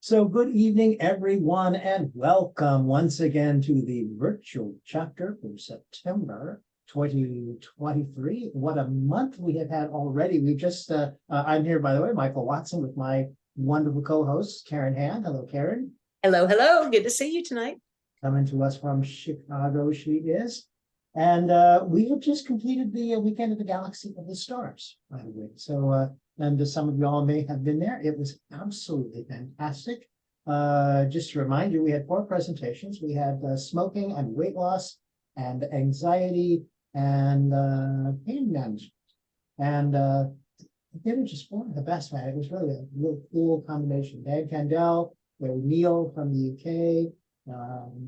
So good evening, everyone, and welcome once again to the virtual chapter for September 2023. What a month we have had already. I'm here, by the way, Michael Watson, with my wonderful co-host, Karen Han. Hello, Karen. Hello, hello. Good to see you tonight. Coming to us from Chicago, she is. And we have just completed the weekend of the Galaxy of the Stars, by the way. And some of you all may have been there. It was absolutely fantastic. Just to remind you, we had 4 presentations. We had smoking and weight loss and anxiety and pain management. And they were just one of the best, man. It was really a real cool combination. Dan Candell, Neil from the UK,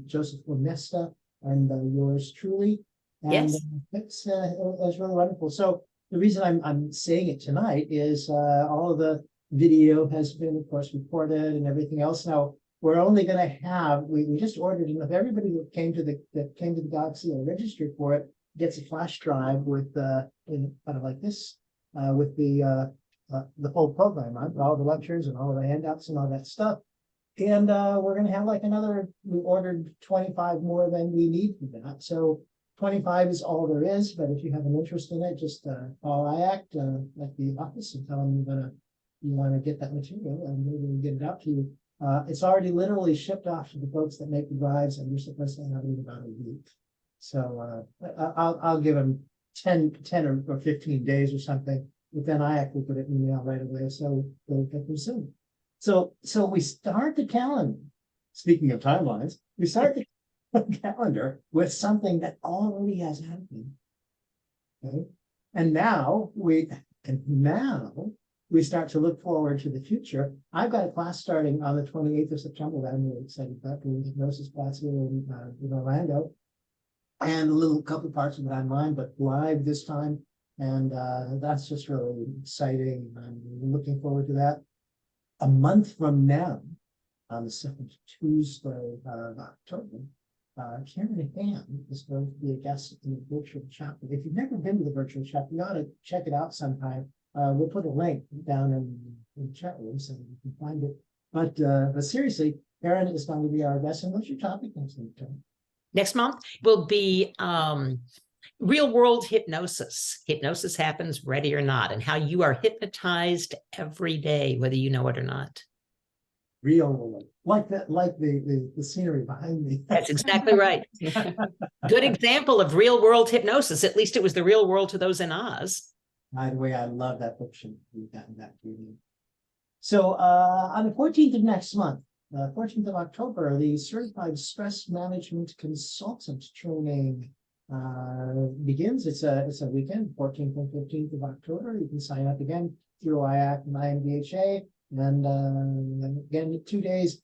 Joseph Lamesta, and yours truly. And yes. It was really wonderful. So the reason I'm saying it tonight is all of the video has been, of course, recorded and everything else. Now we're only going to have we just ordered enough. Everybody that came to the Galaxy or registered for it gets a flash drive with kind of like this with the whole program on all the lectures and all of the handouts and all that stuff. And we're going to have like we ordered 25 more than we need for that. So 25 is all there is, but if you have an interest in it, just call IACT at the office and tell them you want to get that material, and maybe we'll get it out to you. It's already literally shipped off to the folks that make the drives, and you're supposed to have it in about a week. So I'll give them 10 or 15 days or something, but then IACT will put it in the mail right away, so they'll get them soon. So we start the calendar. Speaking of timelines, we start the calendar with something that already has happened. Okay. And now we start to look forward to the future. I've got a class starting on the 28th of September that I'm really excited about, the hypnosis class here in Orlando. And a little couple parts of it online, but live this time. And that's just really exciting. I'm looking forward to that. A month from now, on the second Tuesday of October, Karen Han is going to be a guest in the virtual chapter. If you've never been to the virtual chapter, you ought to check it out sometime. We'll put a link down in the chat room so you can find it. But seriously, Karen is going to be our guest. And what's your topic next week, Karen? Next month will be real world hypnosis. Hypnosis happens ready or not, and how you are hypnotized every day, whether you know it or not. Real world, like the scenery behind me. That's exactly right. Good example of real world hypnosis. At least it was the real world to those in Oz. By the way, I love that fiction. We've gotten that reading. So on the 14th of next month, 14th of October, the Certified Stress Management Consultant Training begins. It's a weekend, 14th and 15th of October. You can sign up again through IACT and IMDHA. And again, 2 days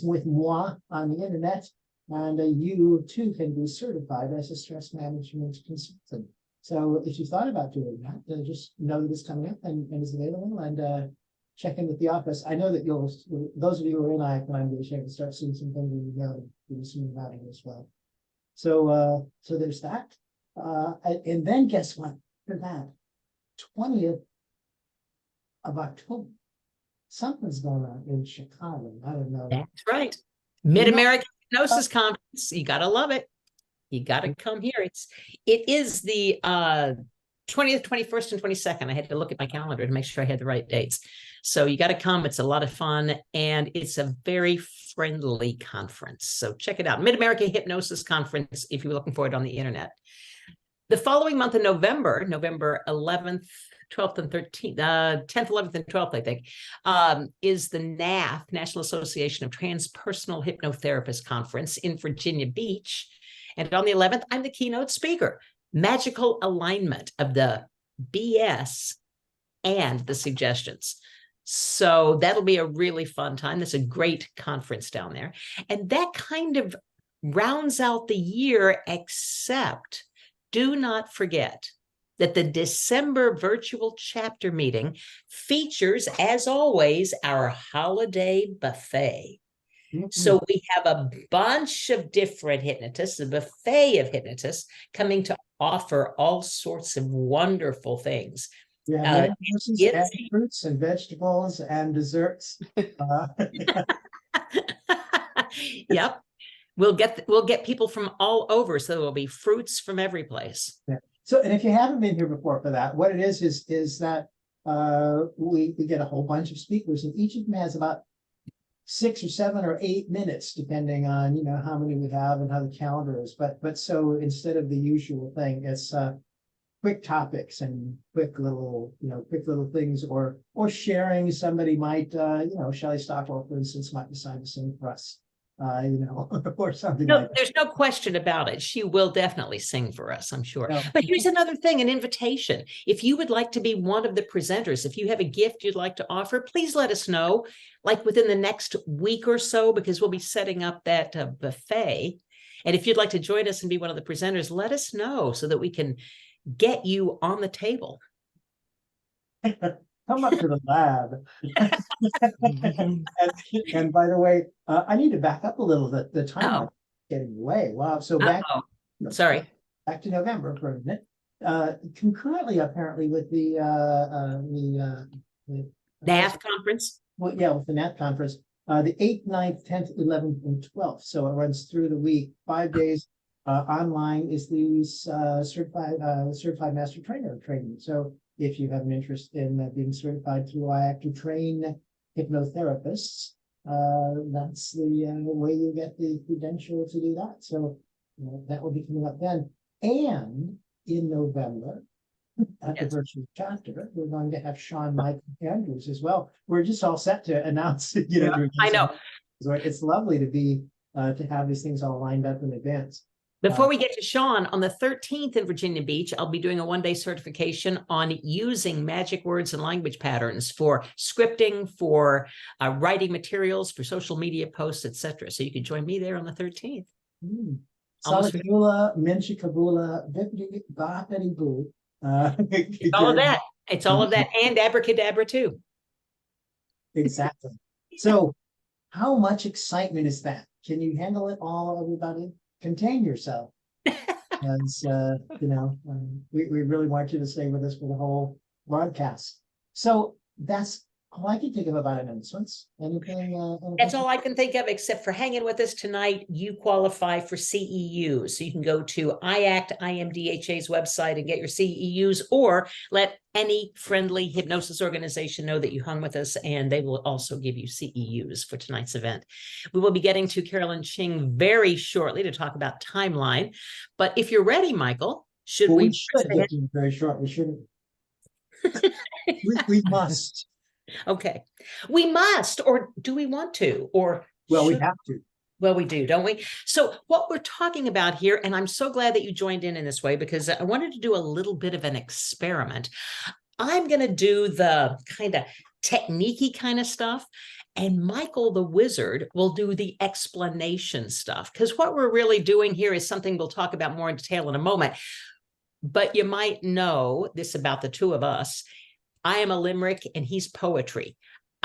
with moi on the internet, and you too can be certified as a stress management consultant. So if you thought about doing that, just know that it's coming up and is available, and check in with the office. I know that those of you who are in IACT and IMDHA will start seeing some things when you go pretty soon about it as well. So there's that, and then guess what? For that 20th of October. Something's going on in Chicago. I don't know. That's right. Mid-American Hypnosis Conference. You got to love it. You got to come here. It is the 20th, 21st, and 22nd. I had to look at my calendar to make sure I had the right dates. So you got to come. It's a lot of fun, and it's a very friendly conference. So check it out. Mid-American Hypnosis Conference, if you're looking for it on the internet. The following month of November 11th, 12th and 13th, 10th, 11th, and 12th, I think, is the NAF, National Association of Transpersonal Hypnotherapists Conference in Virginia Beach. And on the 11th, I'm the keynote speaker. Magical alignment of the BS and the suggestions. So that'll be a really fun time. That's a great conference down there. And that kind of rounds out the year, except do not forget that the December virtual chapter meeting features, as always, our holiday buffet. Mm-hmm. So we have a bunch of different hypnotists, a buffet of hypnotists coming to offer all sorts of wonderful things. We have many courses and Yes. fruits and vegetables and desserts. Yep. We'll get people from all over, so there will be fruits from every place. Yeah. So, and if you haven't been here before for that, what it is that we get a whole bunch of speakers, and each of them has about 6 or 7 or 8 minutes, depending on how many we have and how the calendar is. But so instead of the usual thing, it's quick topics and quick little things, or sharing. Somebody might Shelley Stockwell, for instance, might decide to sing for us. Or something No, like that. there's no question about it. She will definitely sing for us, I'm sure. No. But here's another thing, an invitation. If you would like to be one of the presenters, if you have a gift you'd like to offer, please let us know, like within the next week or so, because we'll be setting up that buffet. And if you'd like to join us and be one of the presenters, let us know so that we can get you on the table. Come up to the lab. and by the way, I need to back up a little. The time is getting away. Wow. So Sorry. Back to November for a minute. Concurrently, apparently, with the NAF conference. Well, yeah, with the NAF conference, the 8th, 9th, 10th, 11th, and 12th. So it runs through the week, 5 days. Online is the certified master trainer training. So if you have an interest in being certified through IAC to train hypnotherapists, that's the way you get the credential to do that. So that will be coming up then. And in November, at the virtual chapter, we're going to have Sean, Mike, Andrews as well. We're just all set to announce. I know. So it's lovely to be to have these things all lined up in advance. Before we get to Sean, on the 13th in Virginia Beach, I'll be doing a one-day certification on using magic words and language patterns for scripting, for writing materials, for social media posts, etc. So you can join me there on the 13th. Salagula, Menchikabula, Bapeti-boo. It's all of that. It's all of that, and abracadabra too. Exactly. So how much excitement is that? Can you handle it all, everybody? Contain yourself. As we really want you to stay with us for the whole broadcast. So that's all I can think of about announcements. Anything? That's all I can think of, except for hanging with us tonight. You qualify for CEUs. So you can go to IACT IMDHA's website and get your CEUs, or let any friendly hypnosis organization know that you hung with us, and they will also give you CEUs for tonight's event. We will be getting to Carolyn Ching very shortly to talk about timeline. But if you're ready, Michael, should we? We should get to very short. We shouldn't. we must. Okay, we must, or do we want to, or we have to. Well, we do, don't we? So what we're talking about here, and I'm so glad that you joined in this way, because I wanted to do a little bit of an experiment. I'm going to do the kind of technique-y kind of stuff, and Michael the wizard will do the explanation stuff, because what we're really doing here is something we'll talk about more in detail in a moment. But you might know this about the two of us. I am a limerick and he's poetry.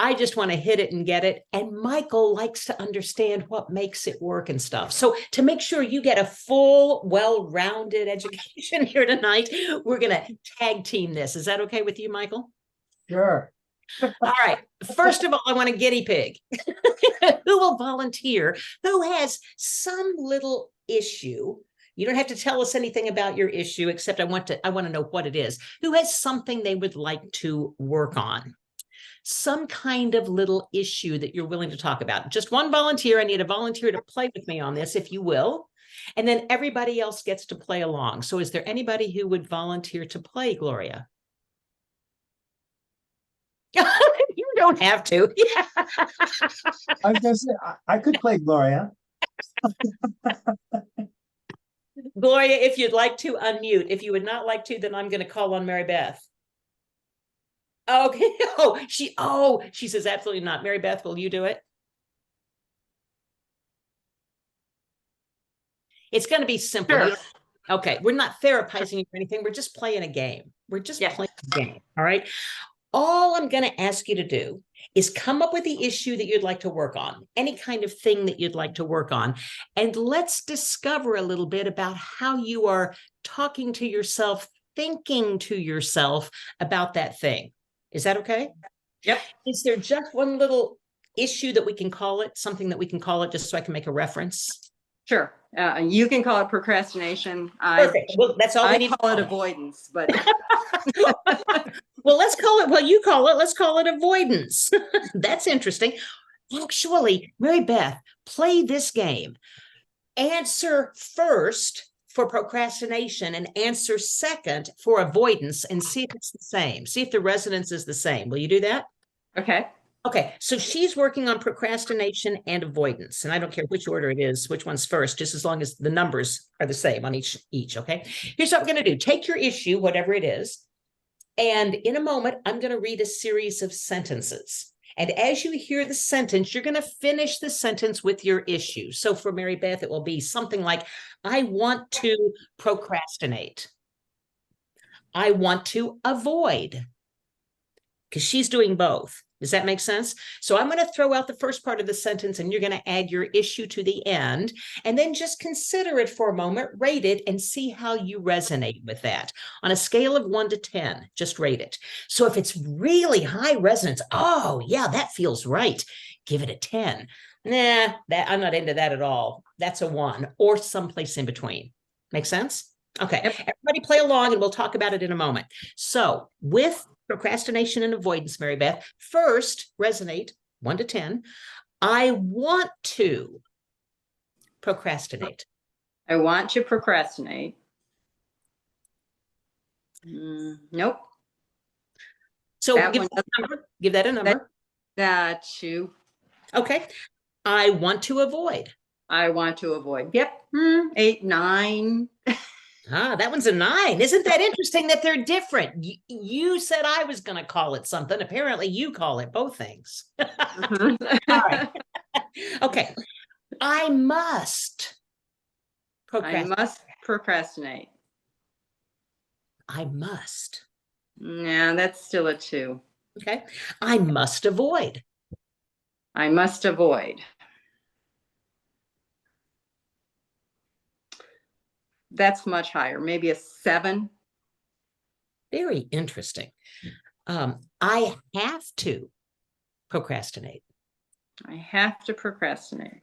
I just want to hit it and get it. And Michael likes to understand what makes it work and stuff. So to make sure you get a full, well-rounded education here tonight, we're going to tag team this. Is that okay with you, Michael? Sure. All right. First of all, I want a guinea pig who will volunteer, who has some little issue. You don't have to tell us anything about your issue, except I want to know what it is. Who has something they would like to work on? Some kind of little issue that you're willing to talk about. Just one volunteer. I need a volunteer to play with me on this, if you will. And then everybody else gets to play along. So is there anybody who would volunteer to play, Gloria? You don't have to. Yeah. I was going to say, I could play Gloria. Gloria, if you'd like to, unmute. If you would not like to, then I'm going to call on Mary Beth. Okay. She says absolutely not. Mary Beth, will you do it? It's going to be simple. Sure. Okay. We're not therapizing you or anything. We're just playing a game. We're just playing a game. All right. All I'm going to ask you to do is come up with the issue that you'd like to work on, any kind of thing that you'd like to work on. And let's discover a little bit about how you are talking to yourself thinking to yourself about that thing. Is that okay? Yep. Is there just one little issue that we can call it, something that we can call it, just so I can make a reference? Sure. You can call it procrastination. Perfect. Well, that's all we I need. call it avoidance, but Well, let's call it, well, you call it, let's call it avoidance. That's interesting. Actually, Mary Beth, play this game. Answer first for procrastination and answer second for avoidance, and see if it's the same. See if the resonance is the same. Will you do that? okay. Okay, so she's working on procrastination and avoidance, and I don't care which order it is, which one's first, just as long as the numbers are the same on each, okay? Here's what I'm going to do. Take your issue, whatever it is, and in a moment, I'm going to read a series of sentences. And as you hear the sentence, you're going to finish the sentence with your issue. So for Mary Beth, it will be something like, I want to procrastinate. I want to avoid, because she's doing both. Does that make sense? So I'm going to throw out the first part of the sentence, and you're going to add your issue to the end, and then just consider it for a moment, rate it, and see how you resonate with that. On a scale of 1 to 10, just rate it. So if it's really high resonance, oh yeah, that feels right, give it a 10. Nah, I'm not into that at all. That's a 1, or someplace in between. Make sense? Okay, Yep. Everybody play along, and we'll talk about it in a moment. So with procrastination and avoidance, Mary Beth, first resonate 1 to 10. I want to procrastinate. I want to procrastinate. Nope. So That give one that a number. Give that a number. That 2. Okay. I want to avoid. I want to avoid. Yep. 8, 9. Ah, that one's a 9. Isn't that interesting that they're different? You said I was going to call it something. Apparently you call it both things. All right. Okay. I must procrastinate. I must procrastinate. I must. Yeah, that's still a 2. Okay. I must avoid. I must avoid. That's much higher, maybe a 7. Very interesting. I have to procrastinate. I have to procrastinate.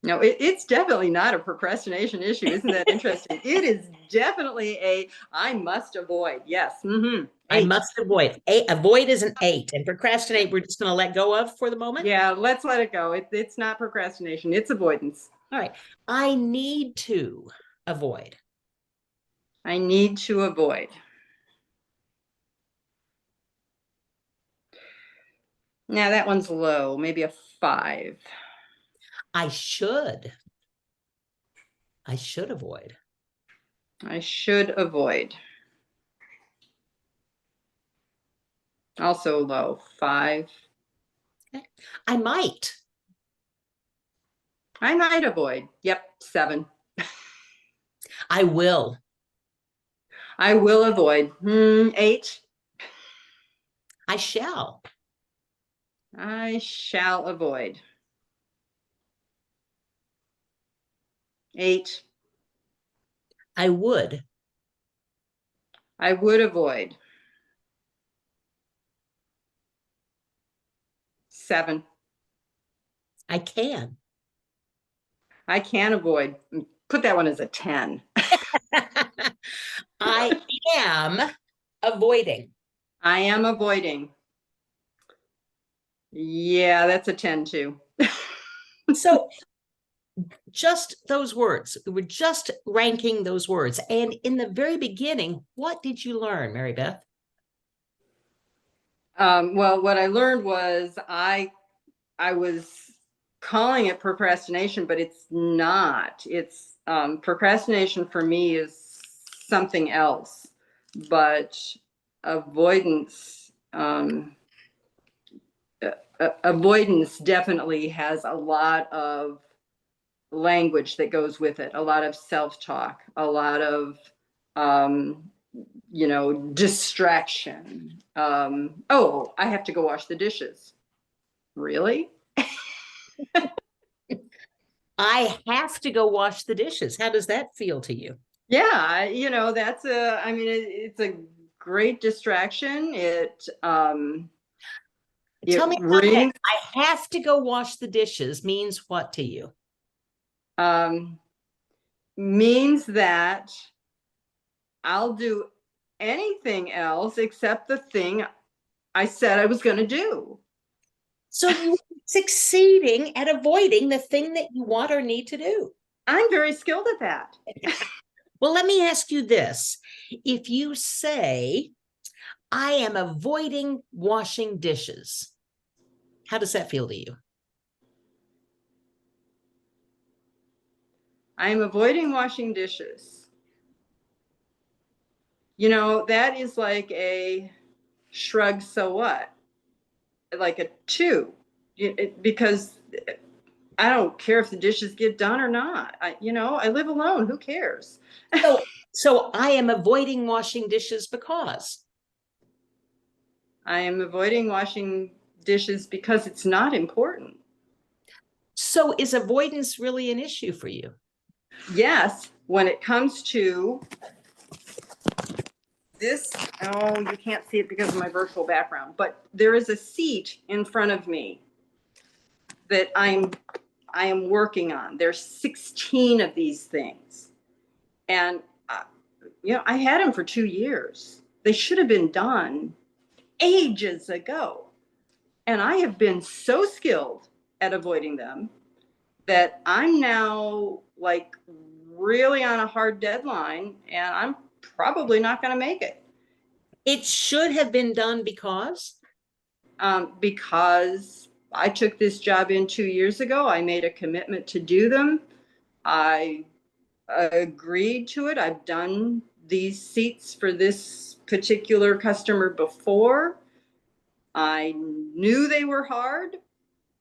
No, it's definitely not a procrastination issue. Isn't that interesting? It is definitely I must avoid. Yes. I must avoid. Avoid is an 8, and procrastinate we're just going to let go of for the moment. Yeah, let's let it go. It's not procrastination. It's avoidance. All right. I need to avoid. I need to avoid. Now that one's low, maybe a 5. I should avoid. I should avoid. Also low, 5. Okay. I might avoid. Yep, 7. I will. I will avoid. 8. I shall. I shall avoid. 8. I would. I would avoid. 7. I can. I can avoid. Put that one as a 10. I am avoiding. I am avoiding. Yeah, that's a 10 too. So just those words, we're just ranking those words. And in the very beginning, what did you learn, Mary Beth? Well, what I learned was I was calling it procrastination, but it's not. It's procrastination for me is something else, but avoidance avoidance definitely has a lot of language that goes with it, a lot of self-talk, a lot of distraction. Oh, I have to go wash the dishes. Really? I have to go wash the dishes. How does that feel to you? Yeah, that's I mean, it's a great distraction. Tell It me about that. brings, I have to go wash the dishes means what to you? means that I'll do anything else except the thing I said I was going to do. So you're succeeding at avoiding the thing that you want or need to do. I'm very skilled at that. Well, let me ask you this. If you say, I am avoiding washing dishes, how does that feel to you? I'm avoiding washing dishes. That is like a shrug, so what? Like a two, because I don't care if the dishes get done or not. I live alone. Who cares? So I am avoiding washing dishes because. I am avoiding washing dishes because it's not important. So is avoidance really an issue for you? Yes, when it comes to this, oh, you can't see it because of my virtual background, but there is a seat in front of me that I am working on. There's 16 of these things. And, I had them for 2 years. They should have been done ages ago. And I have been so skilled at avoiding them that I'm now like really on a hard deadline and I'm probably not going to make it. It should have been done because Because I took this job in 2 years ago. I made a commitment to do them. I agreed to it. I've done these seats for this particular customer before. I knew they were hard.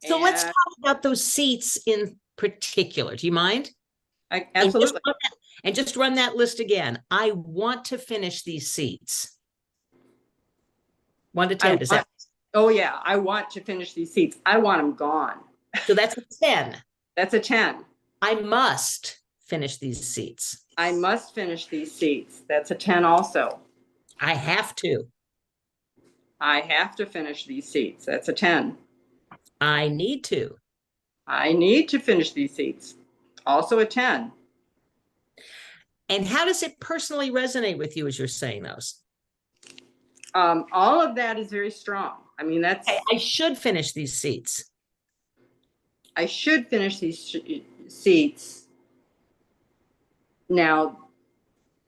So let's talk about those seats in particular. Do you mind? Absolutely. And just run that list again. I want to finish these seats. 1 to 10. Is that? Oh yeah, I want to finish these seats. I want them gone. So that's a 10. That's a 10. I must finish these seats. I must finish these seats. That's a 10 also. I have to. I have to finish these seats. That's a 10. I need to. I need to finish these seats. Also a 10. And how does it personally resonate with you as you're saying those? All of that is very strong. I mean, I should finish these seats. I should finish these seats. Now,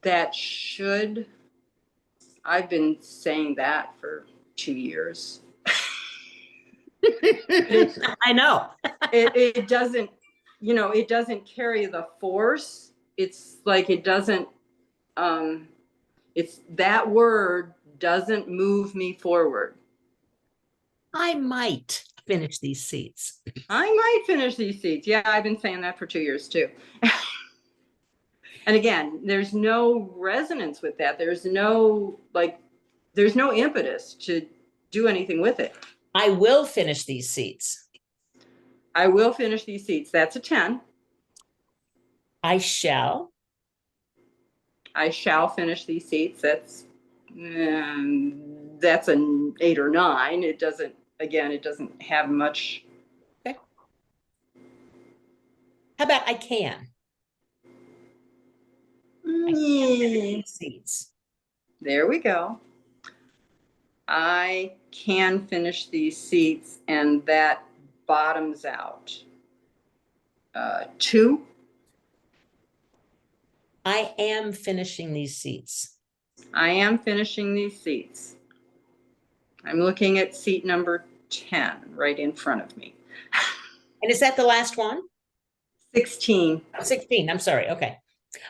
that should, I've been saying that for 2 years. I know. It doesn't, it doesn't carry the force. It's like it doesn't, it's that word doesn't move me forward. I might finish these seats. I might finish these seats. Yeah, I've been saying that for 2 years too. And again, there's no resonance with that. There's no impetus to do anything with it. I will finish these seats. I will finish these seats. That's a 10. I shall. I shall finish these seats. That's an 8 or 9. It doesn't have much. Okay. How about I can? Seats. There we go. I can finish these seats, and that bottoms out. 2. I am finishing these seats. I am finishing these seats. I'm looking at seat number 10 right in front of me. And is that the last one? 16. 16. I'm sorry. Okay.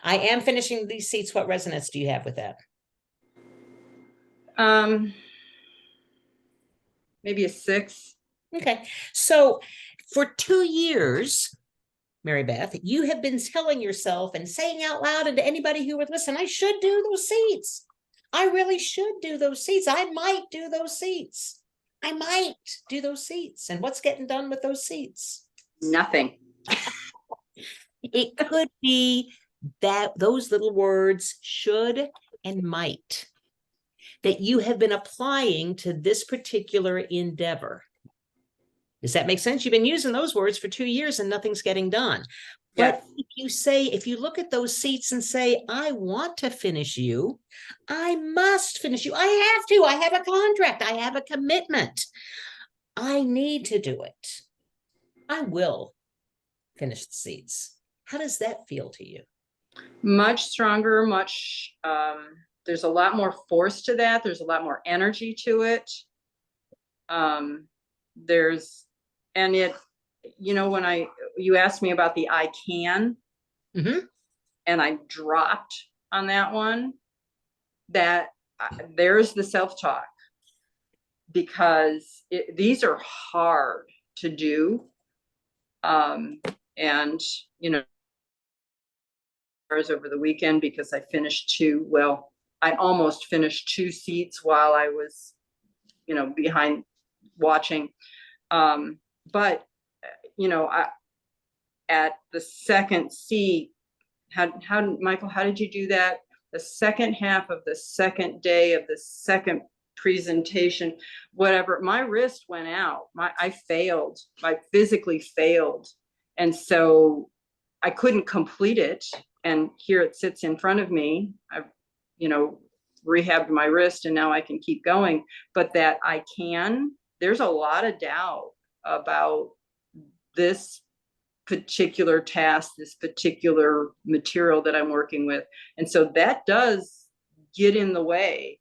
I am finishing these seats. What resonance do you have with that? Maybe a 6. Okay. So for 2 years, Mary Beth, you have been telling yourself and saying out loud and to anybody who would listen, I should do those seats. I really should do those seats. I might do those seats. I might do those seats. And what's getting done with those seats? Nothing. It could be those little words should and might that you have been applying to this particular endeavor. Does that make sense? You've been using those words for 2 years and nothing's getting done. But if you look at those seats and say, I want to finish you, I must finish you. I have to. I have a contract. I have a commitment. I need to do it. I will finish the seats. How does that feel to you? Much stronger, there's a lot more force to that. There's a lot more energy to it. When you asked me about the I can, and I dropped on that one, there's the self-talk, because these are hard to do. Over the weekend, because I almost finished 2 seats while I was, behind watching. But at the second seat, Michael, how did you do that? The second half of the second day of the second presentation, whatever, my wrist went out. I failed. I physically failed. And so I couldn't complete it. And here it sits in front of me. I've, rehabbed my wrist and now I can keep going. But that there's a lot of doubt about this particular task, this particular material that I'm working with. And so that does get in the way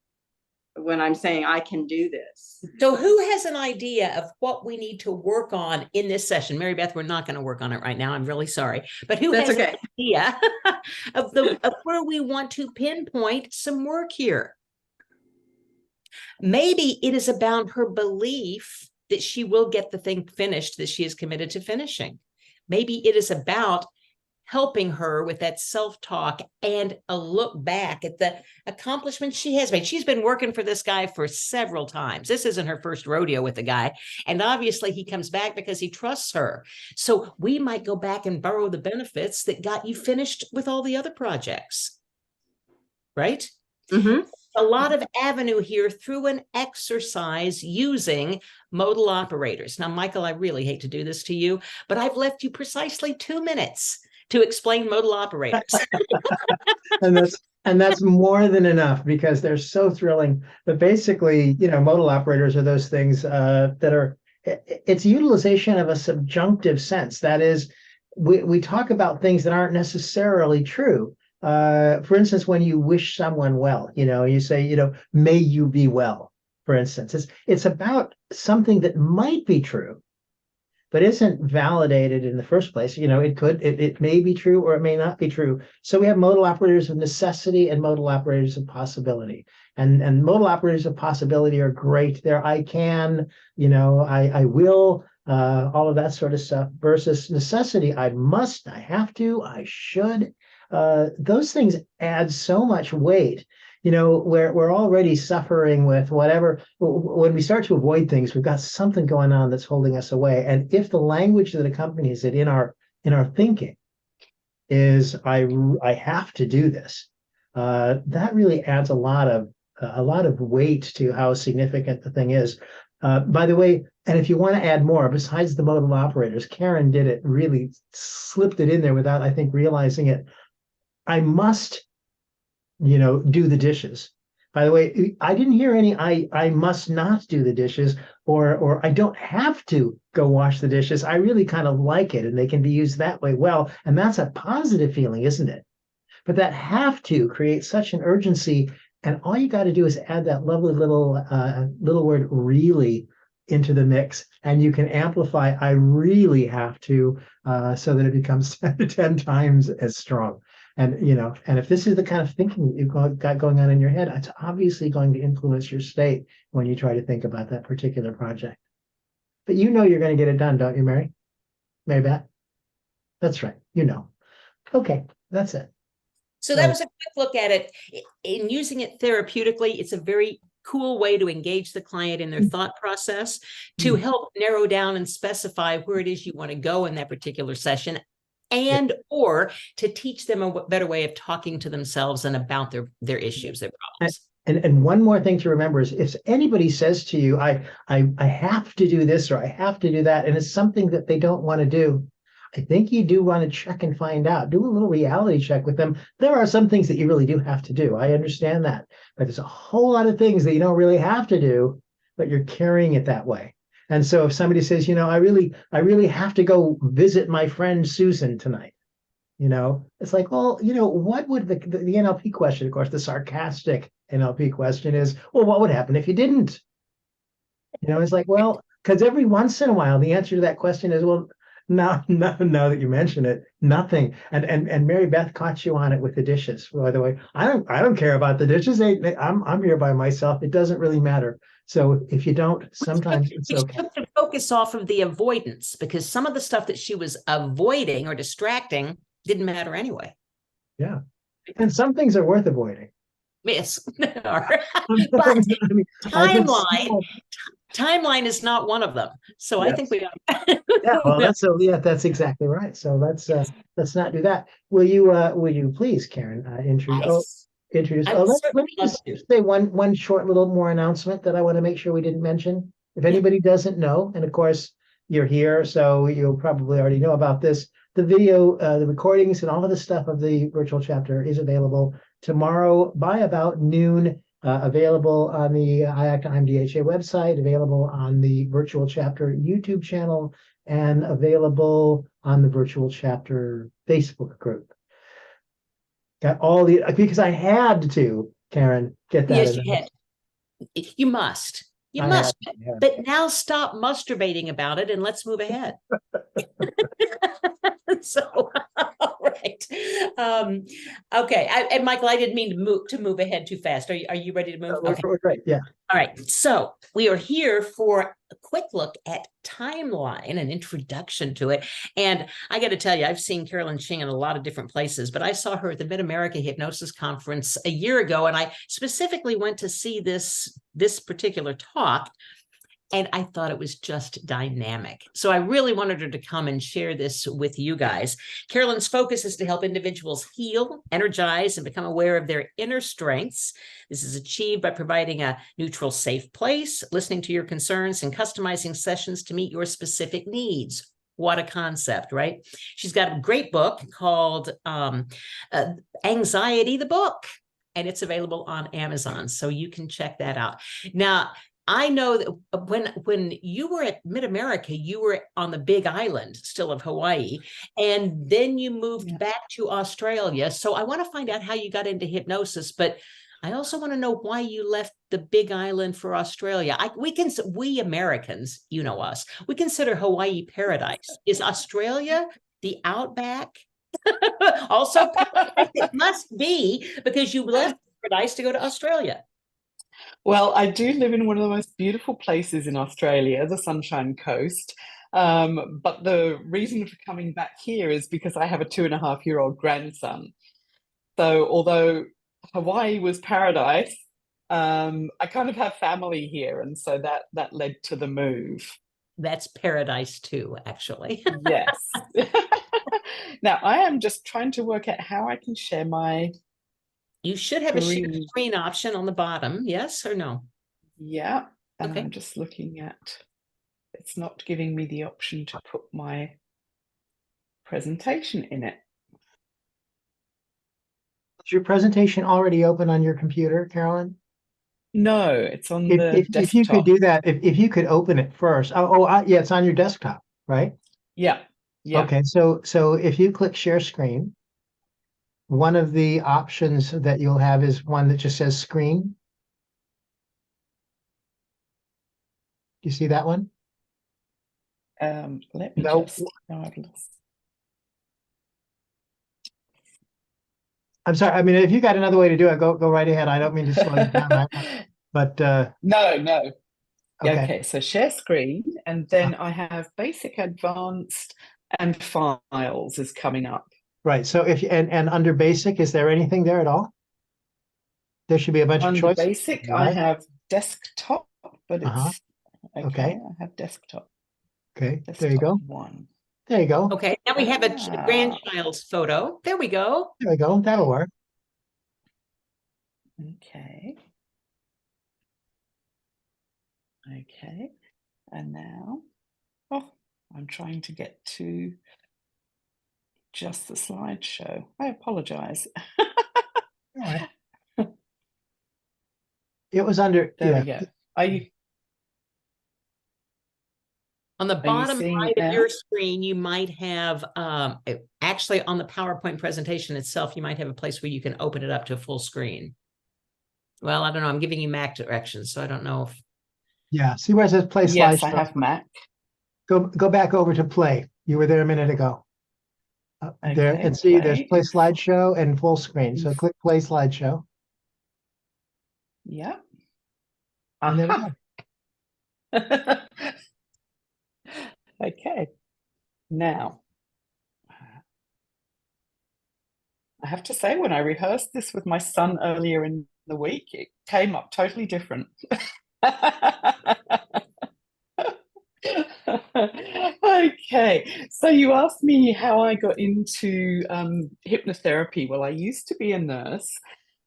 when I'm saying I can do this. So who has an idea of what we need to work on in this session? Mary Beth, we're not going to work on it right now. I'm really sorry. But who has an idea of where we want to pinpoint some work here? Maybe it is about her belief that she will get the thing finished that she is committed to finishing. Maybe it is about helping her with that self-talk and a look back at the accomplishments she has made. She's been working for this guy for several times. This isn't her first rodeo with the guy. And obviously he comes back because he trusts her. So we might go back and borrow the benefits that got you finished with all the other projects. Right? Mm-hmm. A lot of avenue here through an exercise using modal operators. Now, Michael, I really hate to do this to you, but I've left you precisely 2 minutes to explain modal operators. and that's more than enough, because they're so thrilling. But basically, modal operators are those things it's utilization of a subjunctive sense. That is, we talk about things that aren't necessarily true. For instance, when you wish someone well, you say, may you be well, for instance. It's about something that might be true, but isn't validated in the first place. It may be true or it may not be true. So we have modal operators of necessity and modal operators of possibility. And modal operators of possibility are great. They're I can, I will, all of that sort of stuff, versus necessity, I must, I have to, I should. Those things add so much weight. We're already suffering with whatever. When we start to avoid things, we've got something going on that's holding us away. And if the language that accompanies it in our thinking is I have to do this, that really adds a lot of weight to how significant the thing is. By the way, and if you want to add more, besides the modal operators, Karen did it, really slipped it in there without, I think, realizing it. I must do the dishes. By the way, I didn't hear any I must not do the dishes, or I don't have to go wash the dishes. I really kind of like it, and they can be used that way well. And that's a positive feeling, isn't it? But that have to creates such an urgency. And all you got to do is add that lovely little word really into the mix, and you can amplify I really have to, so that it becomes 10 times as strong. And, and if this is the kind of thinking you've got going on in your head, it's obviously going to influence your state when you try to think about that particular project. But you're going to get it done, don't you, Mary? Mary Beth? That's right. Okay, that's it. So that was a quick look at it. In using it therapeutically, it's a very cool way to engage the client in their thought process, to help narrow down and specify where it is you want to go in that particular session. and or to teach them a better way of talking to themselves and about their issues, their problems. And one more thing to remember is if anybody says to you, I have to do this or I have to do that, and it's something that they don't want to do, I think you do want to check and find out. Do a little reality check with them. There are some things that you really do have to do. I understand that. But there's a whole lot of things that you don't really have to do, but you're carrying it that way. And so if somebody says, I really have to go visit my friend Susan tonight, it's like, well, what would the NLP question, of course, the sarcastic NLP question is, well, what would happen if you didn't? It's like, well, because every once in a while, the answer to that question is, well, no, now that you mention it, nothing. And Mary Beth caught you on it with the dishes. By the way, I don't care about the dishes. I'm here by myself. It doesn't really matter. So if you don't, sometimes it's okay. Took the focus off of the avoidance, because some of the stuff that she was avoiding or distracting didn't matter anyway. Yeah. And some things are worth avoiding. Yes. But I mean, timeline is not one of them. So yes. I think we got that's exactly right. So let's not do that. Will you please, Karen, introduce? Let me just say one short little more announcement that I want to make sure we didn't mention. If anybody doesn't know, and of course you're here, so you'll probably already know about this. The video, the recordings, and all of the stuff of the virtual chapter is available tomorrow by about noon. Available on the IACTA IMDHA website, available on the virtual chapter YouTube channel, and available on the virtual chapter Facebook group. Got all because I had to, Karen, get that. Yes, you had. You must. You must. But now stop masturbating about it and let's move ahead. So, all right. Okay. And Michael, I didn't mean to move ahead too fast. Are you ready to move? Okay. Right. Yeah. All right. So we are here for a quick look at timeline, an introduction to it. And I got to tell you, I've seen Carolyn Ching in a lot of different places, but I saw her at the Mid-America Hypnosis Conference a year ago, and I specifically went to see this particular talk. And I thought it was just dynamic. So I really wanted her to come and share this with you guys. Carolyn's focus is to help individuals heal, energize, and become aware of their inner strengths. This is achieved by providing a neutral, safe place, listening to your concerns, and customizing sessions to meet your specific needs. What a concept, right? She's got a great book called Anxiety, the Book, and it's available on Amazon. So you can check that out. Now, I know that when you were at Mid-America, you were on the Big Island still of Hawaii, and then you moved back to Australia. So I want to find out how you got into hypnosis, but I also want to know why you left the Big Island for Australia. We Americans, you know us, we consider Hawaii paradise. Is Australia the outback? Also, it must be because you left paradise to go to Australia. Well, I do live in one of the most beautiful places in Australia, the Sunshine Coast. But the reason for coming back here is because I have a 2.5-year-old grandson. So although Hawaii was paradise, I kind of have family here. And so that led to the move. That's paradise too, actually. Yes. Now, I am just trying to work out how I can share my... You should have a share screen option on the bottom, yes or no? Yeah, and okay. I'm just looking at, it's not giving me the option to put my presentation in it. Is your presentation already open on your computer, Carolyn? No, it's on the desktop. If you could do that, if you could open it first. Yeah, it's on your desktop, right? Yeah. Okay, so if you click share screen, one of the options that you'll have is one that just says screen. Do you see that one? Let me just... I'm sorry. I mean, if you got another way to do it, go right ahead. I don't mean to slow you down, but no. Okay. So share screen, and then I have basic, advanced, and files is coming up. Right. So if and under basic, is there anything there at all? There should be a bunch of choices. Under basic, right? I have desktop, but it's okay. I have desktop. Okay, desktop there you go. 1. There you go. Okay, now we have a Ah. grandchild's photo. There we go. There we go. That'll work. Okay. Okay. And now, oh, I'm trying to get to just the slideshow. I apologize. All right. It was under, There yeah. we go. Are you On the bottom seeing right it of now? your screen, you might have, actually on the PowerPoint presentation itself, you might have a place where you can open it up to full screen. Well, I don't know. I'm giving you Mac directions, so I don't know if. Yeah. See where it says play Yes, I slideshow? have Mac. Go back over to play. You were there a minute ago. There, Okay, and see there's play. play slideshow and full screen. So click play slideshow. Yeah. And there we Aha. go. Okay. Now, I have to say, when I rehearsed this with my son earlier in the week, it came up totally different. Okay, so you asked me how I got into hypnotherapy. Well, I used to be a nurse,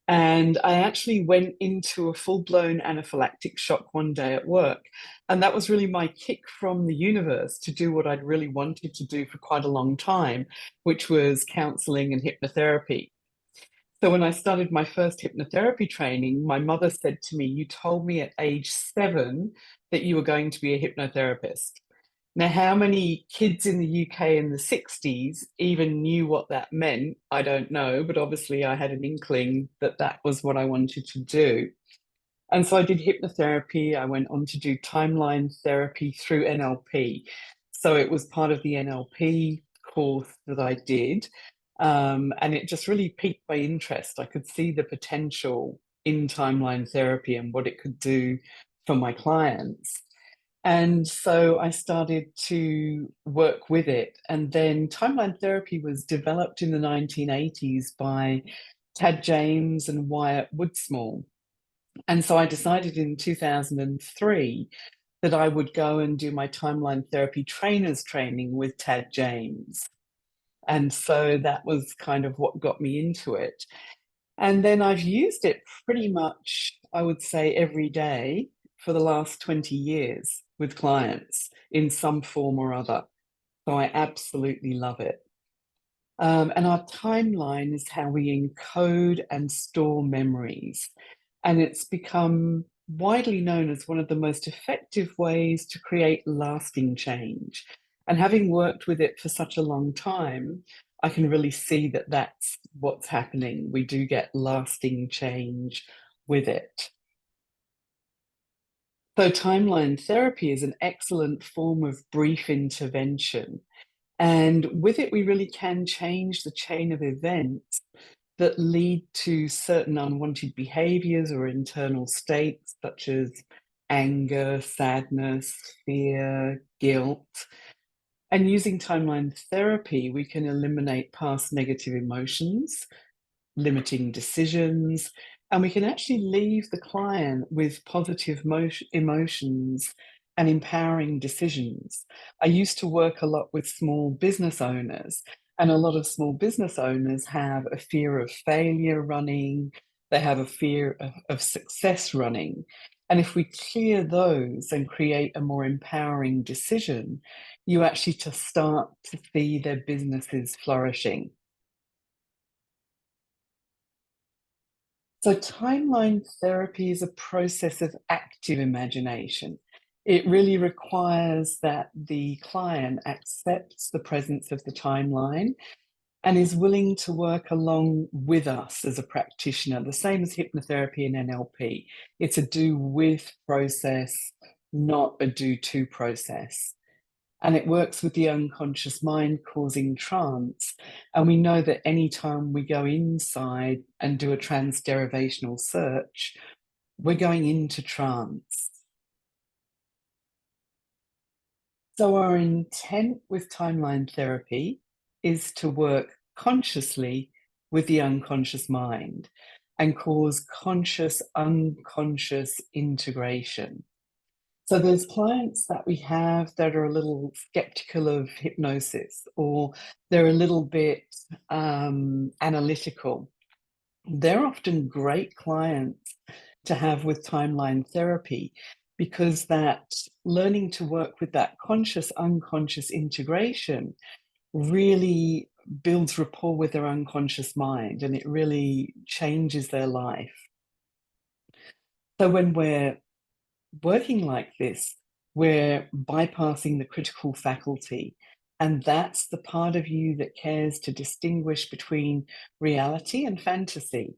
and I actually went into a full-blown anaphylactic shock one day at work. And that was really my kick from the universe to do what I'd really wanted to do for quite a long time, which was counseling and hypnotherapy. So when I started my first hypnotherapy training, my mother said to me, "You told me at age 7 that you were going to be a hypnotherapist." Now, how many kids in the UK in the 60s even knew what that meant? I don't know, but obviously I had an inkling that that was what I wanted to do. And so I did hypnotherapy. I went on to do timeline therapy through NLP. So it was part of the NLP course that I did. And it just really piqued my interest. I could see the potential in timeline therapy and what it could do for my clients. And so I started to work with it. And then timeline therapy was developed in the 1980s by Tad James and Wyatt Woodsmall. And so I decided in 2003 that I would go and do my timeline therapy trainers training with Tad James. And so that was kind of what got me into it. And then I've used it pretty much, I would say, every day for the last 20 years with clients in some form or other. So I absolutely love it. And our timeline is how we encode and store memories. And it's become widely known as one of the most effective ways to create lasting change. And having worked with it for such a long time, I can really see that that's what's happening. We do get lasting change with it. So, timeline therapy is an excellent form of brief intervention. And with it, we really can change the chain of events that lead to certain unwanted behaviors or internal states, such as anger, sadness, fear, guilt. And using timeline therapy, we can eliminate past negative emotions, limiting decisions, and we can actually leave the client with positive emotions and empowering decisions. I used to work a lot with small business owners, and a lot of small business owners have a fear of failure running, they have a fear of success running. And if we clear those and create a more empowering decision, you actually just start to see their businesses flourishing. So, timeline therapy is a process of active imagination. It really requires that the client accepts the presence of the timeline and is willing to work along with us as a practitioner, the same as hypnotherapy and NLP. It's a do with process, not a do to process. And it works with the unconscious mind causing trance. And we know that anytime we go inside and do a transderivational search, we're going into trance. So our intent with timeline therapy is to work consciously with the unconscious mind and cause conscious unconscious integration. So there's clients that we have that are a little skeptical of hypnosis, or they're a little bit analytical. They're often great clients to have with timeline therapy, because that learning to work with that conscious unconscious integration really builds rapport with their unconscious mind, and it really changes their life. So when we're working like this, we're bypassing the critical faculty, and that's the part of you that cares to distinguish between reality and fantasy.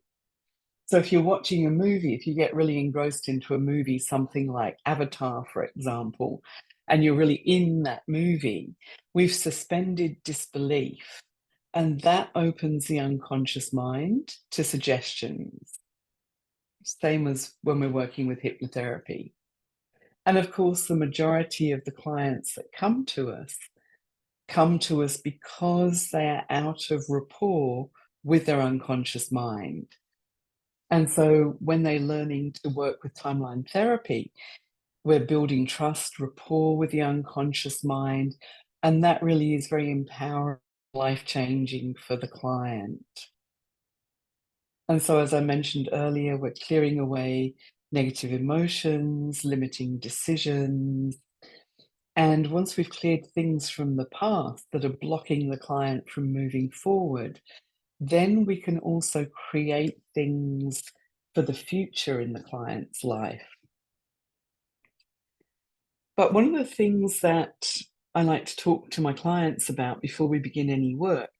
So if you're watching a movie, if you get really engrossed into a movie, something like Avatar, for example, and you're really in that movie, we've suspended disbelief, and that opens the unconscious mind to suggestions. Same as when we're working with hypnotherapy. And of course, the majority of the clients that come to us because they are out of rapport with their unconscious mind. And so when they're learning to work with timeline therapy, we're building trust, rapport with the unconscious mind, and that really is very empowering, life-changing for the client. And so, as I mentioned earlier, we're clearing away negative emotions, limiting decisions. And once we've cleared things from the past that are blocking the client from moving forward, then we can also create things for the future in the client's life. But one of the things that I like to talk to my clients about before we begin any work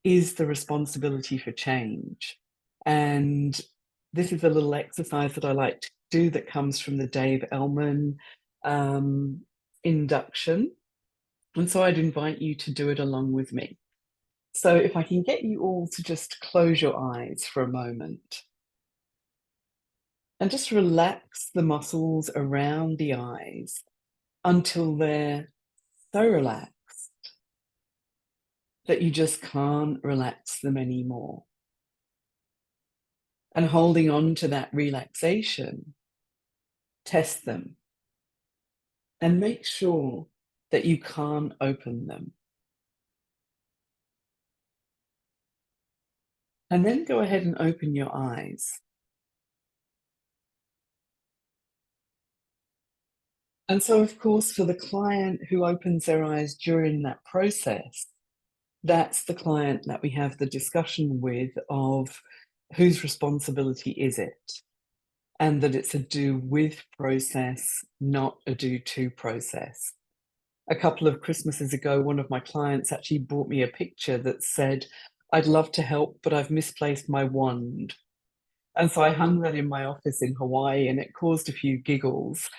is the responsibility for change. And this is a little exercise that I like to do that comes from the Dave Ellman induction. And so I'd invite you to do it along with me. So if I can get you all to just close your eyes for a moment and just relax the muscles around the eyes until they're so relaxed that you just can't relax them anymore. And holding on to that relaxation, test them and make sure that you can't open them. And then go ahead and open your eyes. And so, of course, for the client who opens their eyes during that process, that's the client that we have the discussion with of whose responsibility is it? And that it's a do with process, not a do to process. A couple of Christmases ago, one of my clients actually brought me a picture that said, "I'd love to help, but I've misplaced my wand." And so I hung that in my office in Hawaii, and it caused a few giggles.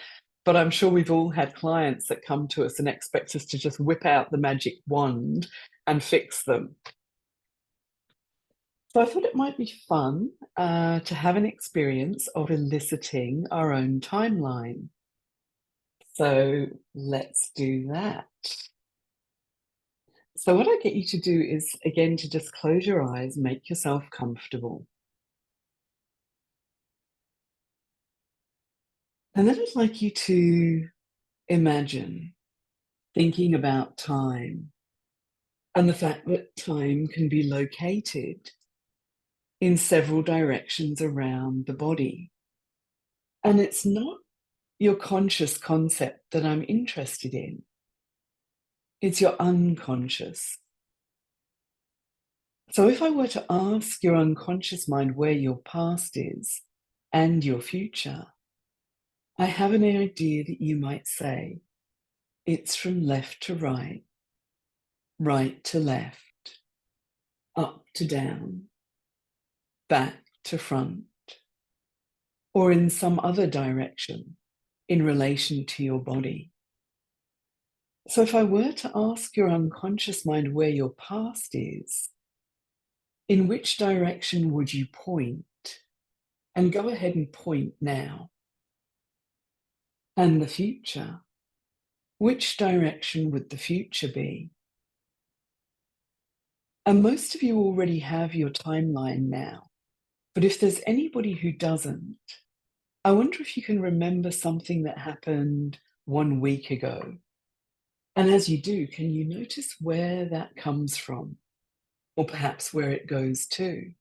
But I'm sure we've all had clients that come to us and expect us to just whip out the magic wand and fix them. So I thought it might be fun to have an experience of eliciting our own timeline. So let's do that. So what I get you to do is, again, to just close your eyes, make yourself comfortable. And then I'd like you to imagine thinking about time and the fact that time can be located in several directions around the body. And it's not your conscious concept that I'm interested in. It's your unconscious. So if I were to ask your unconscious mind where your past is and your future, I have an idea that you might say, it's from left to right, right to left, up to down, back to front, or in some other direction in relation to your body. So if I were to ask your unconscious mind where your past is, in which direction would you point? And go ahead and point now. And the future, which direction would the future be? And most of you already have your timeline now, but if there's anybody who doesn't, I wonder if you can remember something that happened 1 week ago? And as you do, can you notice where that comes from? Or perhaps where it goes to?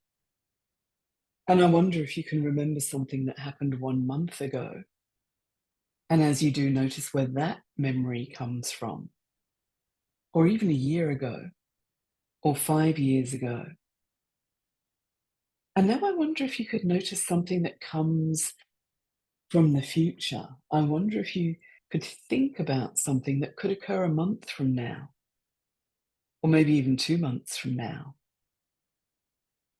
And I wonder if you can remember something that happened 1 month ago. And as you do, notice where that memory comes from. Or even a year ago, or 5 years ago. And now I wonder if you could notice something that comes from the future. I wonder if you could think about something that could occur a month from now, or maybe even 2 months from now.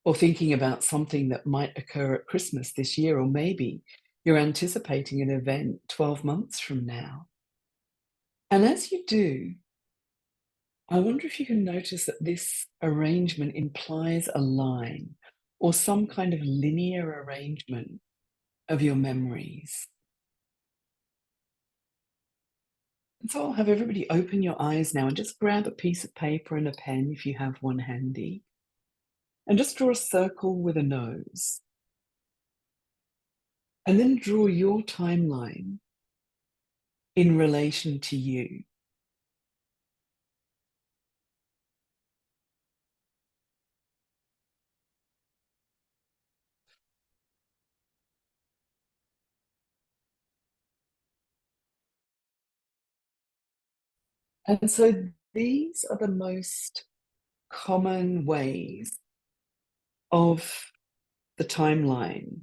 Or thinking about something that might occur at Christmas this year, or maybe you're anticipating an event 12 months from now. And as you do, I wonder if you can notice that this arrangement implies a line or some kind of linear arrangement of your memories. And so I'll have everybody open your eyes now and just grab a piece of paper and a pen if you have one handy. And just draw a circle with a nose. And then draw your timeline in relation to you. And so these are the most common ways of the timeline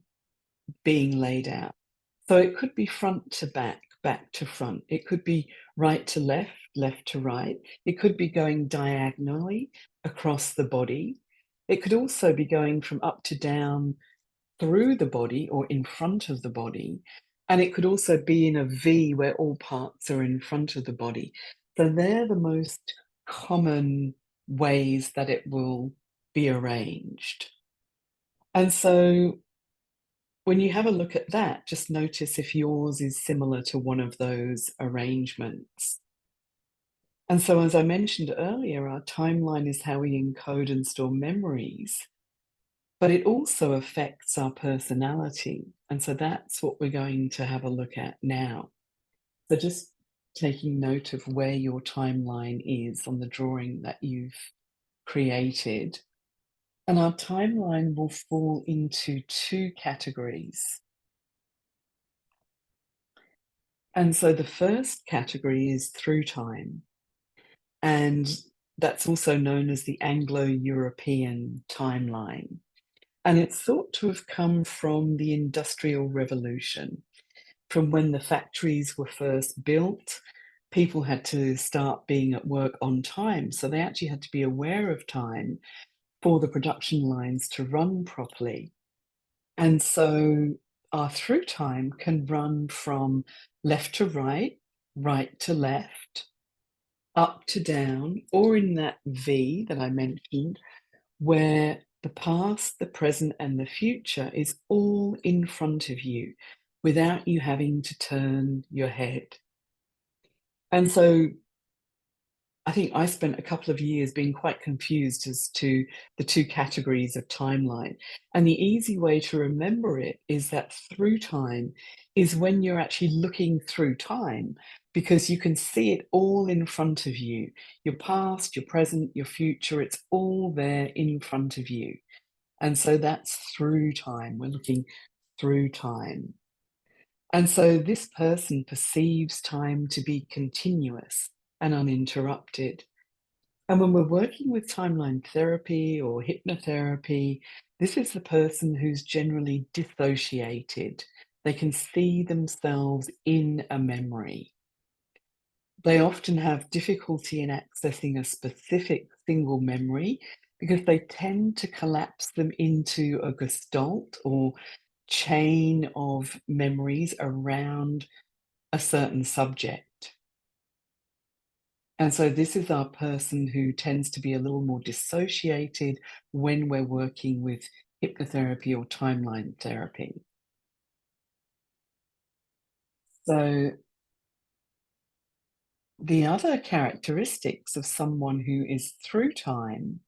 being laid out. So it could be front to back, back to front. It could be right to left, left to right. It could be going diagonally across the body. It could also be going from up to down through the body or in front of the body. And it could also be in a V where all parts are in front of the body. So they're the most common ways that it will be arranged. And so when you have a look at that, just notice if yours is similar to one of those arrangements. And so, as I mentioned earlier, our timeline is how we encode and store memories, but it also affects our personality. And so that's what we're going to have a look at now. So just taking note of where your timeline is on the drawing that you've created. And our timeline will fall into 2 categories. And so the first category is through time. And that's also known as the Anglo-European timeline. And it's thought to have come from the Industrial Revolution, from when the factories were first built. People had to start being at work on time. So they actually had to be aware of time for the production lines to run properly. And so our through time can run from left to right, right to left, up to down, or in that V that I mentioned, where the past, the present, and the future is all in front of you without you having to turn your head. And so I think I spent a couple of years being quite confused as to the 2 categories of timeline. And the easy way to remember it is that through time is when you're actually looking through time, because you can see it all in front of you. Your past, your present, your future, it's all there in front of you. And so that's through time. We're looking through time. And so this person perceives time to be continuous and uninterrupted. And when we're working with timeline therapy or hypnotherapy, this is the person who's generally dissociated. They can see themselves in a memory. They often have difficulty in accessing a specific single memory because they tend to collapse them into a gestalt or chain of memories around a certain subject. And so this is our person who tends to be a little more dissociated when we're working with hypnotherapy or timeline therapy. So the other characteristics of someone who is through time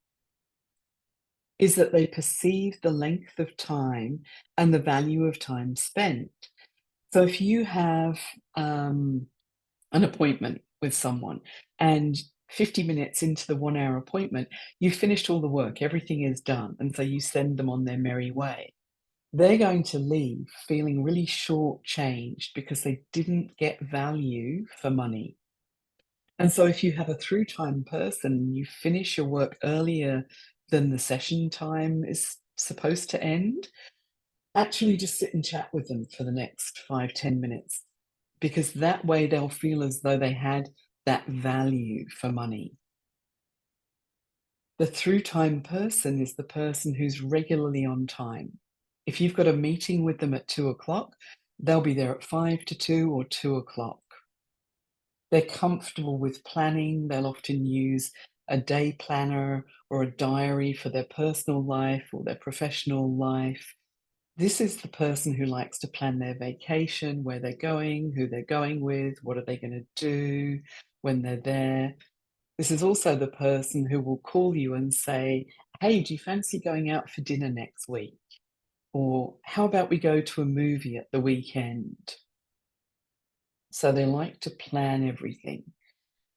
is that they perceive the length of time and the value of time spent. So if you have an appointment with someone, and 50 minutes into the 1 hour appointment, you've finished all the work, everything is done, and so you send them on their merry way. They're going to leave feeling really shortchanged because they didn't get value for money. And so if you have a through time person, you finish your work earlier than the session time is supposed to end, actually just sit and chat with them for the next 5-10 minutes, because that way they'll feel as though they had that value for money. The through time person is the person who's regularly on time. If you've got a meeting with them at 2 o'clock, they'll be there at 5 to 2 or 2 o'clock. They're comfortable with planning. They'll often use a day planner or a diary for their personal life or their professional life. This is the person who likes to plan their vacation, where they're going, who they're going with, what are they going to do when they're there. This is also the person who will call you and say, hey, do you fancy going out for dinner next week? Or how about we go to a movie at the weekend? So they like to plan everything.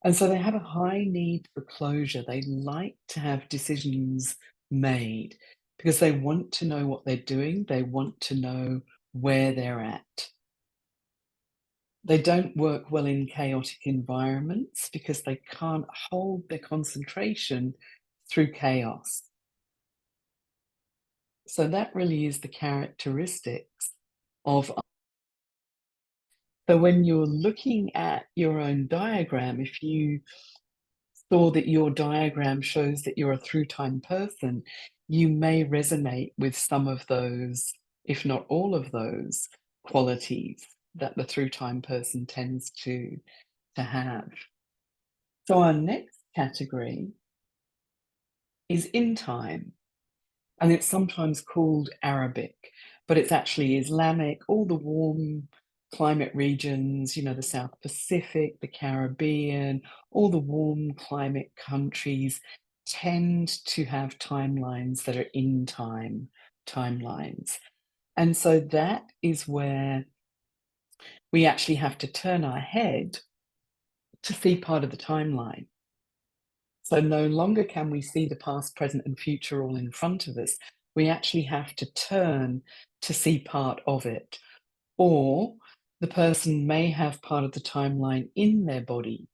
And so they have a high need for closure. They like to have decisions made because they want to know what they're doing. They want to know where they're at. They don't work well in chaotic environments because they can't hold their concentration through chaos. So that really is the characteristics of. So when you're looking at your own diagram, if you saw that your diagram shows that you're a through time person, you may resonate with some of those, if not all of those qualities that the through time person tends to have. So our next category is in time, and it's sometimes called Arabic, but it's actually Islamic, all the warm climate regions, you know, the South Pacific, the Caribbean, all the warm climate countries tend to have timelines that are in time timelines. And so that is where we actually have to turn our head to see part of the timeline. So no longer can we see the past, present, and future all in front of us. We actually have to turn to see part of it. Or the person may have part of the timeline in their body.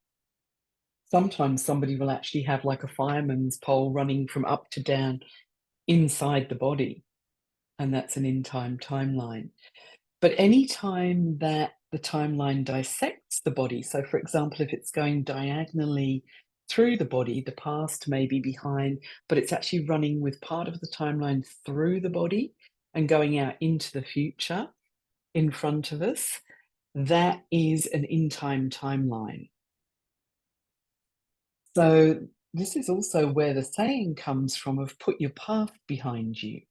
Sometimes somebody will actually have like a fireman's pole running from up to down inside the body. And that's an in-time timeline. But any time that the timeline dissects the body, so for example, if it's going diagonally through the body, the past may be behind, but it's actually running with part of the timeline through the body and going out into the future in front of us, that is an in-time timeline. So this is also where the saying comes from of put your past behind you.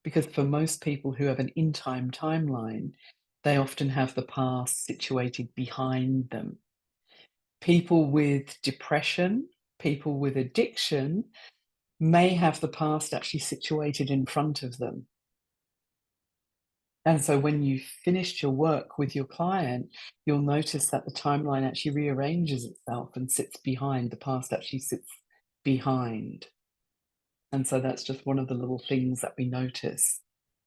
Because for most people who have an in-time timeline, they often have the past situated behind them. People with depression, people with addiction may have the past actually situated in front of them. And so when you've finished your work with your client, you'll notice that the timeline actually rearranges itself and sits behind. The past actually sits behind. And so that's just one of the little things that we notice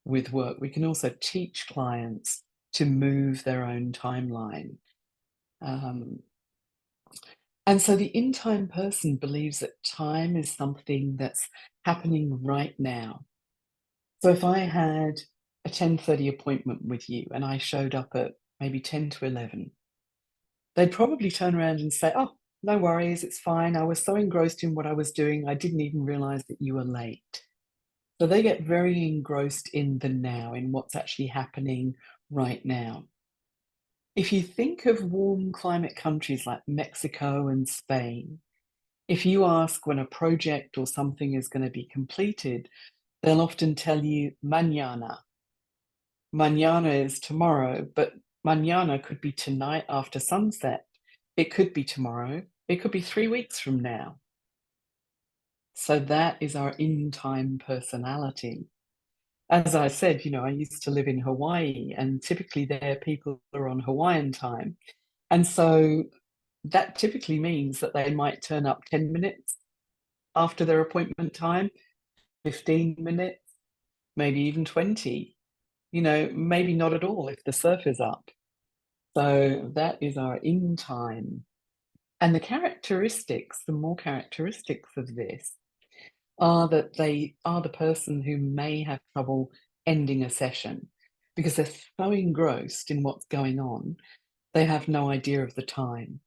with work. We can also teach clients to move their own timeline. And so the in-time person believes that time is something that's happening right now. So if I had a 10:30 appointment with you and I showed up at maybe 10 to 11, they'd probably turn around and say, oh, no worries, it's fine. I was so engrossed in what I was doing, I didn't even realize that you were late. So they get very engrossed in the now, in what's actually happening right now. If you think of warm climate countries like Mexico and Spain, if you ask when a project or something is going to be completed, they'll often tell you mañana. Mañana is tomorrow, but mañana could be tonight after sunset. It could be tomorrow. It could be 3 weeks from now. So that is our in-time personality. As I said, you know, I used to live in Hawaii, and typically there people are on Hawaiian time. And so that typically means that they might turn up 10 minutes after their appointment time, 15 minutes, maybe even 20, maybe not at all if the surf is up. So that is our in time. And the more characteristics of this are that they are the person who may have trouble ending a session because they're so engrossed in what's going on, they have no idea of the time.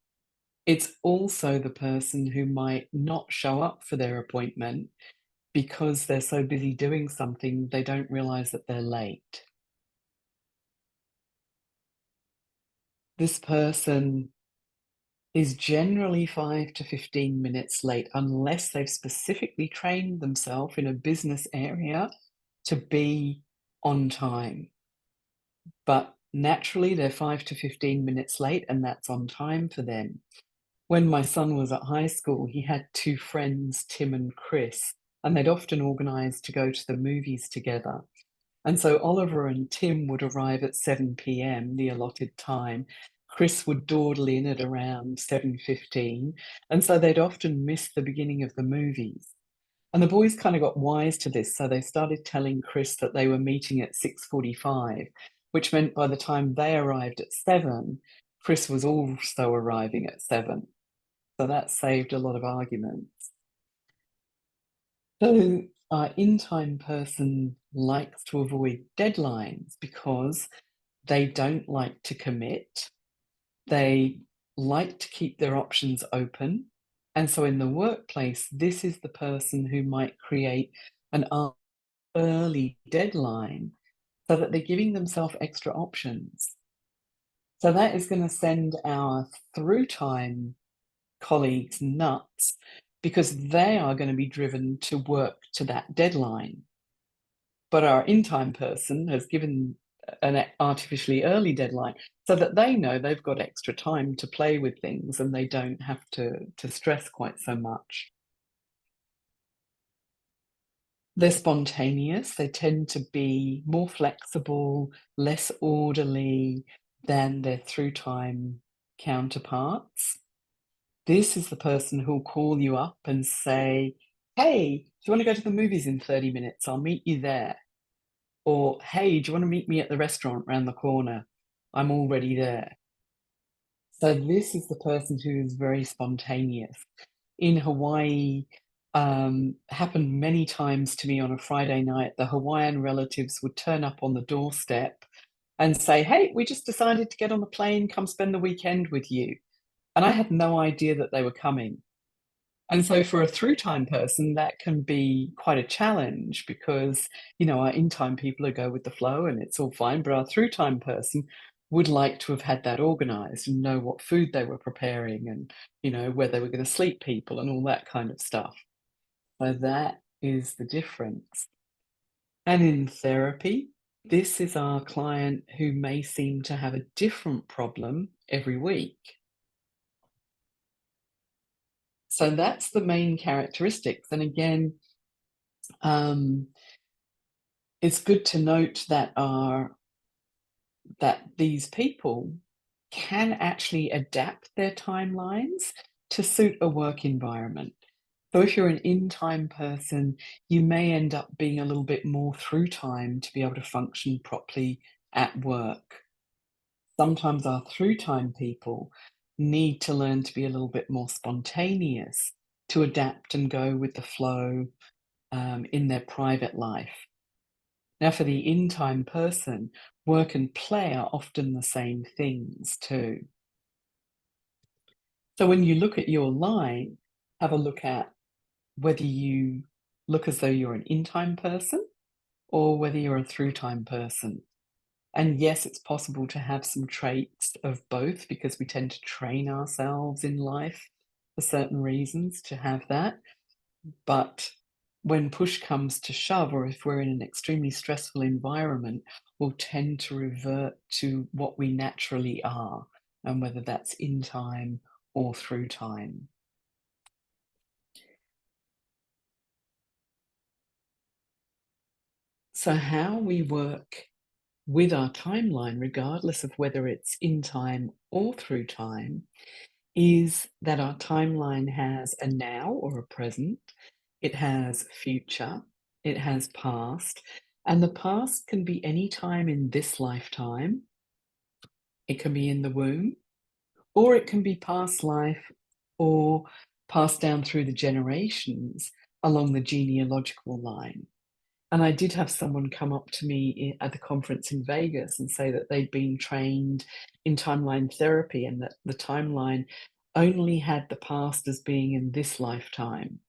It's also the person who might not show up for their appointment because they're so busy doing something, they don't realize that they're late. This person is generally 5 to 15 minutes late unless they've specifically trained themselves in a business area to be on time. But naturally, they're 5 to 15 minutes late, and that's on time for them. When my son was at high school, he had two friends, Tim and Chris, and they'd often organise to go to the movies together. And so Oliver and Tim would arrive at 7 p.m., the allotted time. Chris would dawdle in at around 7:15, and so they'd often miss the beginning of the movies. And the boys kind of got wise to this, so they started telling Chris that they were meeting at 6:45, which meant by the time they arrived at 7, Chris was also arriving at 7. So that saved a lot of arguments. So our in-time person likes to avoid deadlines because they don't like to commit. They like to keep their options open. And so in the workplace, this is the person who might create an early deadline so that they're giving themselves extra options. So that is going to send our through time colleagues nuts because they are going to be driven to work to that deadline. But our in-time person has given an artificially early deadline so that they know they've got extra time to play with things and they don't have to stress quite so much. They're spontaneous. They tend to be more flexible, less orderly than their through time counterparts. This is the person who'll call you up and say, hey, do you want to go to the movies in 30 minutes? I'll meet you there. Or, hey, do you want to meet me at the restaurant around the corner? I'm already there. So this is the person who is very spontaneous. In Hawaii, happened many times to me on a Friday night. The Hawaiian relatives would turn up on the doorstep and say, hey, we just decided to get on the plane, come spend the weekend with you. And I had no idea that they were coming. And so for a through time person, that can be quite a challenge because, our in time people are go with the flow and it's all fine. But our through time person would like to have had that organized and know what food they were preparing and, where they were going to sleep people and all that kind of stuff. So that is the difference. And in therapy, this is our client who may seem to have a different problem every week. So that's the main characteristics. And again, it's good to note that these people can actually adapt their timelines to suit a work environment. So if you're an in-time person, you may end up being a little bit more through time to be able to function properly at work. Sometimes our through time people need to learn to be a little bit more spontaneous to adapt and go with the flow in their private life. Now, for the in-time person, work and play are often the same things too. So when you look at your line, have a look at whether you look as though you're an in-time person or whether you're a through-time person. And yes, it's possible to have some traits of both because we tend to train ourselves in life for certain reasons to have that. But when push comes to shove, or if we're in an extremely stressful environment, we'll tend to revert to what we naturally are, and whether that's in time or through time. So how we work with our timeline, regardless of whether it's in time or through time, is that our timeline has a now or a present, it has future, it has past, and the past can be any time in this lifetime, it can be in the womb, or it can be past life or passed down through the generations along the genealogical line. And I did have someone come up to me at the conference in Vegas and say that they'd been trained in timeline therapy and that the timeline only had the past as being in this lifetime.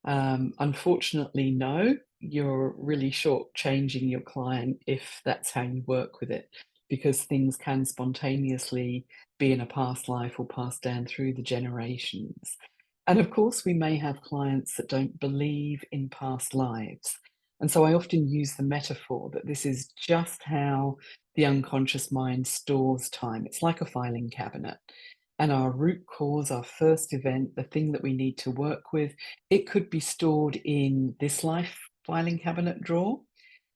Unfortunately, no, you're really shortchanging your client if that's how you work with it, because things can spontaneously be in a past life or passed down through the generations. And of course, we may have clients that don't believe in past lives. And so I often use the metaphor that this is just how the unconscious mind stores time. It's like a filing cabinet. And our root cause, our first event, the thing that we need to work with, it could be stored in this life filing cabinet drawer.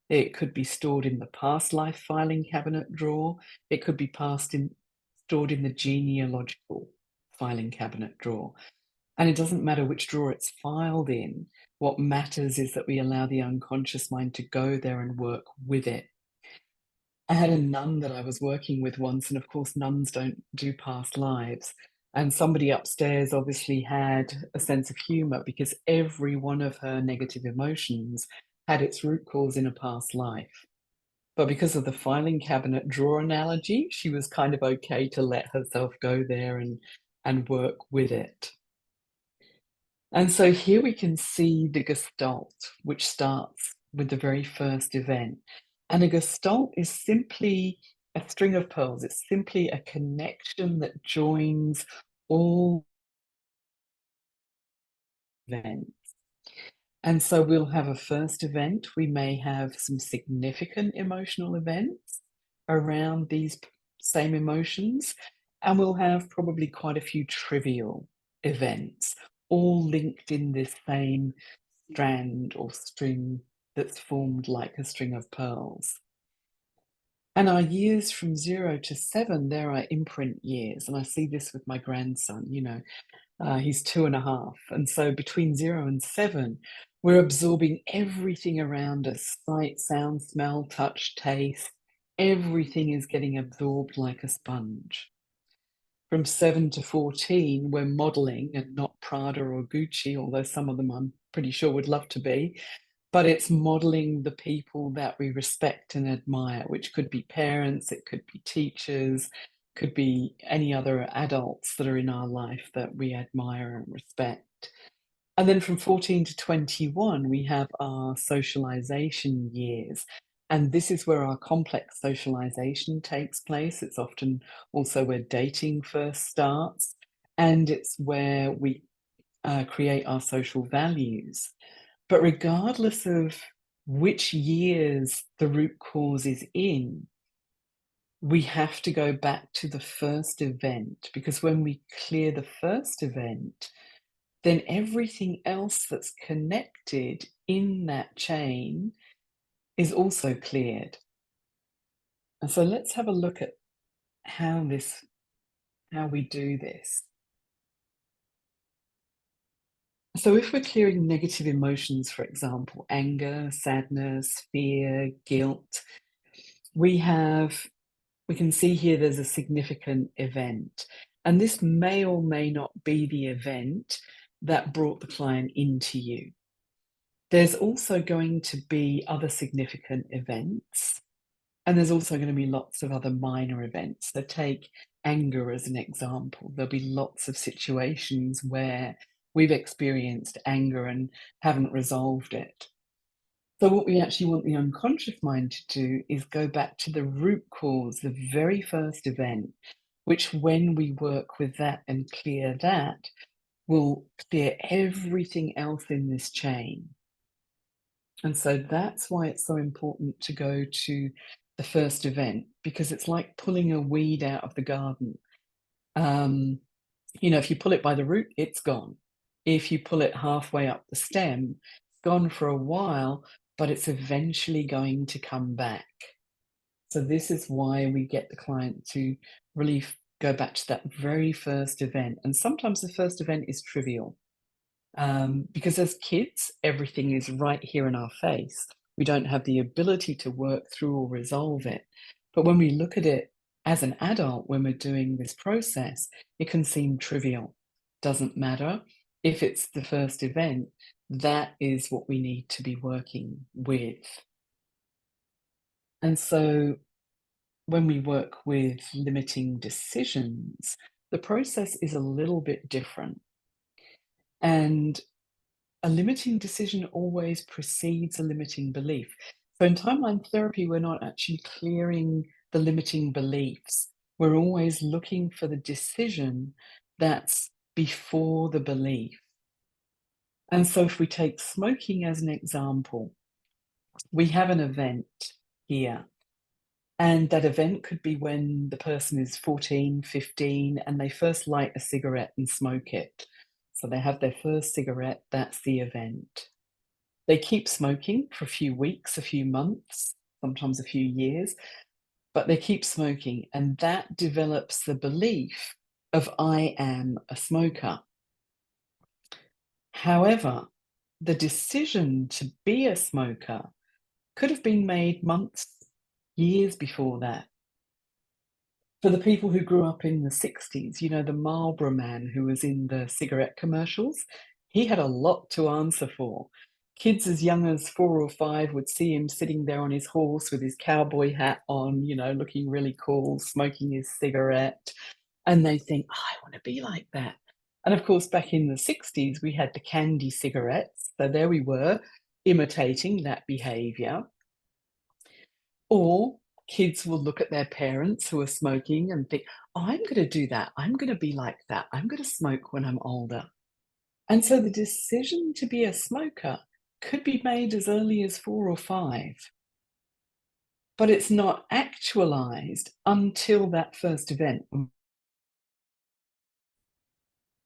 It could be stored in the past life filing cabinet drawer. It could be stored in the genealogical filing cabinet drawer. And it doesn't matter which drawer it's filed in. What matters is that we allow the unconscious mind to go there and work with it. I had a nun that I was working with once, and of course, nuns don't do past lives. And somebody upstairs obviously had a sense of humor because every one of her negative emotions had its root cause in a past life. But because of the filing cabinet drawer analogy, she was kind of okay to let herself go there and work with it. And so here we can see the gestalt, which starts with the very first event. And a gestalt is simply a string of pearls. It's simply a connection that joins all events. And so we'll have a first event. We may have some significant emotional events around these same emotions. And we'll have probably quite a few trivial events, all linked in this same strand or string that's formed like a string of pearls. And our years from 0 to 7, there are imprint years. And I see this with my grandson, he's 2.5. And so between 0 and 7, we're absorbing everything around us: sight, sound, smell, touch, taste. Everything is getting absorbed like a sponge. From 7 to 14, we're modeling, and not Prada or Gucci, although some of them I'm pretty sure would love to be, but it's modeling the people that we respect and admire, which could be parents, it could be teachers, could be any other adults that are in our life that we admire and respect. And then from 14 to 21, we have our socialization years. And this is where our complex socialization takes place. It's often also where dating first starts. And it's where we create our social values. But regardless of which years the root cause is in, we have to go back to the first event, because when we clear the first event, then everything else that's connected in that chain is also cleared. And so let's have a look at how we do this. So if we're clearing negative emotions, for example, anger, sadness, fear, guilt, we can see here there's a significant event. And this may or may not be the event that brought the client into you. There's also going to be other significant events, and there's also going to be lots of other minor events. So take anger as an example. There'll be lots of situations where we've experienced anger and haven't resolved it. So what we actually want the unconscious mind to do is go back to the root cause, the very first event, which when we work with that and clear that, will clear everything else in this chain. And so that's why it's so important to go to the first event, because it's like pulling a weed out of the garden. If you pull it by the root, it's gone. If you pull it halfway up the stem, it's gone for a while, but it's eventually going to come back. So this is why we get the client to really go back to that very first event. And sometimes the first event is trivial. Because as kids, everything is right here in our face. We don't have the ability to work through or resolve it. But when we look at it as an adult, when we're doing this process, it can seem trivial. Doesn't matter. If it's the first event, that is what we need to be working with. And so when we work with limiting decisions, the process is a little bit different. And a limiting decision always precedes a limiting belief. So in timeline therapy, we're not actually clearing the limiting beliefs. We're always looking for the decision that's before the belief. And so if we take smoking as an example, we have an event here. And that event could be when the person is 14, 15, and they first light a cigarette and smoke it. So they have their first cigarette, that's the event. They keep smoking for a few weeks, a few months, sometimes a few years, but they keep smoking, and that develops the belief of I am a smoker. However, the decision to be a smoker could have been made months, years before that. For the people who grew up in the 60s, you know, the Marlboro man who was in the cigarette commercials, he had a lot to answer for. Kids as young as 4 or 5 would see him sitting there on his horse with his cowboy hat on, you know, looking really cool, smoking his cigarette. And they think, oh, I want to be like that. And of course, back in the 60s, we had the candy cigarettes. So there we were, imitating that behavior. Or kids will look at their parents who are smoking and think, oh, I'm going to do that. I'm going to be like that. I'm going to smoke when I'm older. And so the decision to be a smoker could be made as early as 4 or 5. But it's not actualized until that first event.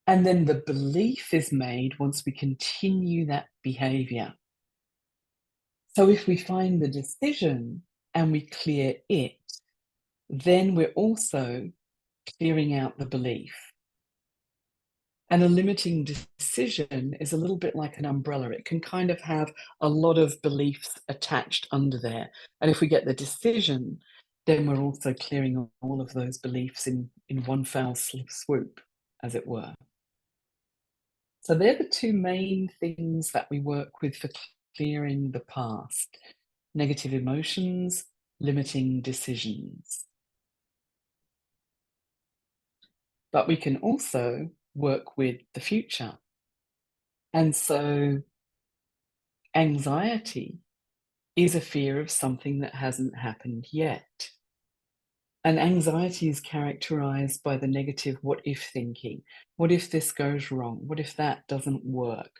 And then the belief is made once we continue that behavior. So if we find the decision and we clear it, then we're also clearing out the belief. And a limiting decision is a little bit like an umbrella. It can kind of have a lot of beliefs attached under there. And if we get the decision, then we're also clearing all of those beliefs in one foul swoop, as it were. So they're the 2 main things that we work with for clearing the past: negative emotions, limiting decisions. But we can also work with the future. And so anxiety is a fear of something that hasn't happened yet. And anxiety is characterized by the negative what if thinking. What if this goes wrong? What if that doesn't work?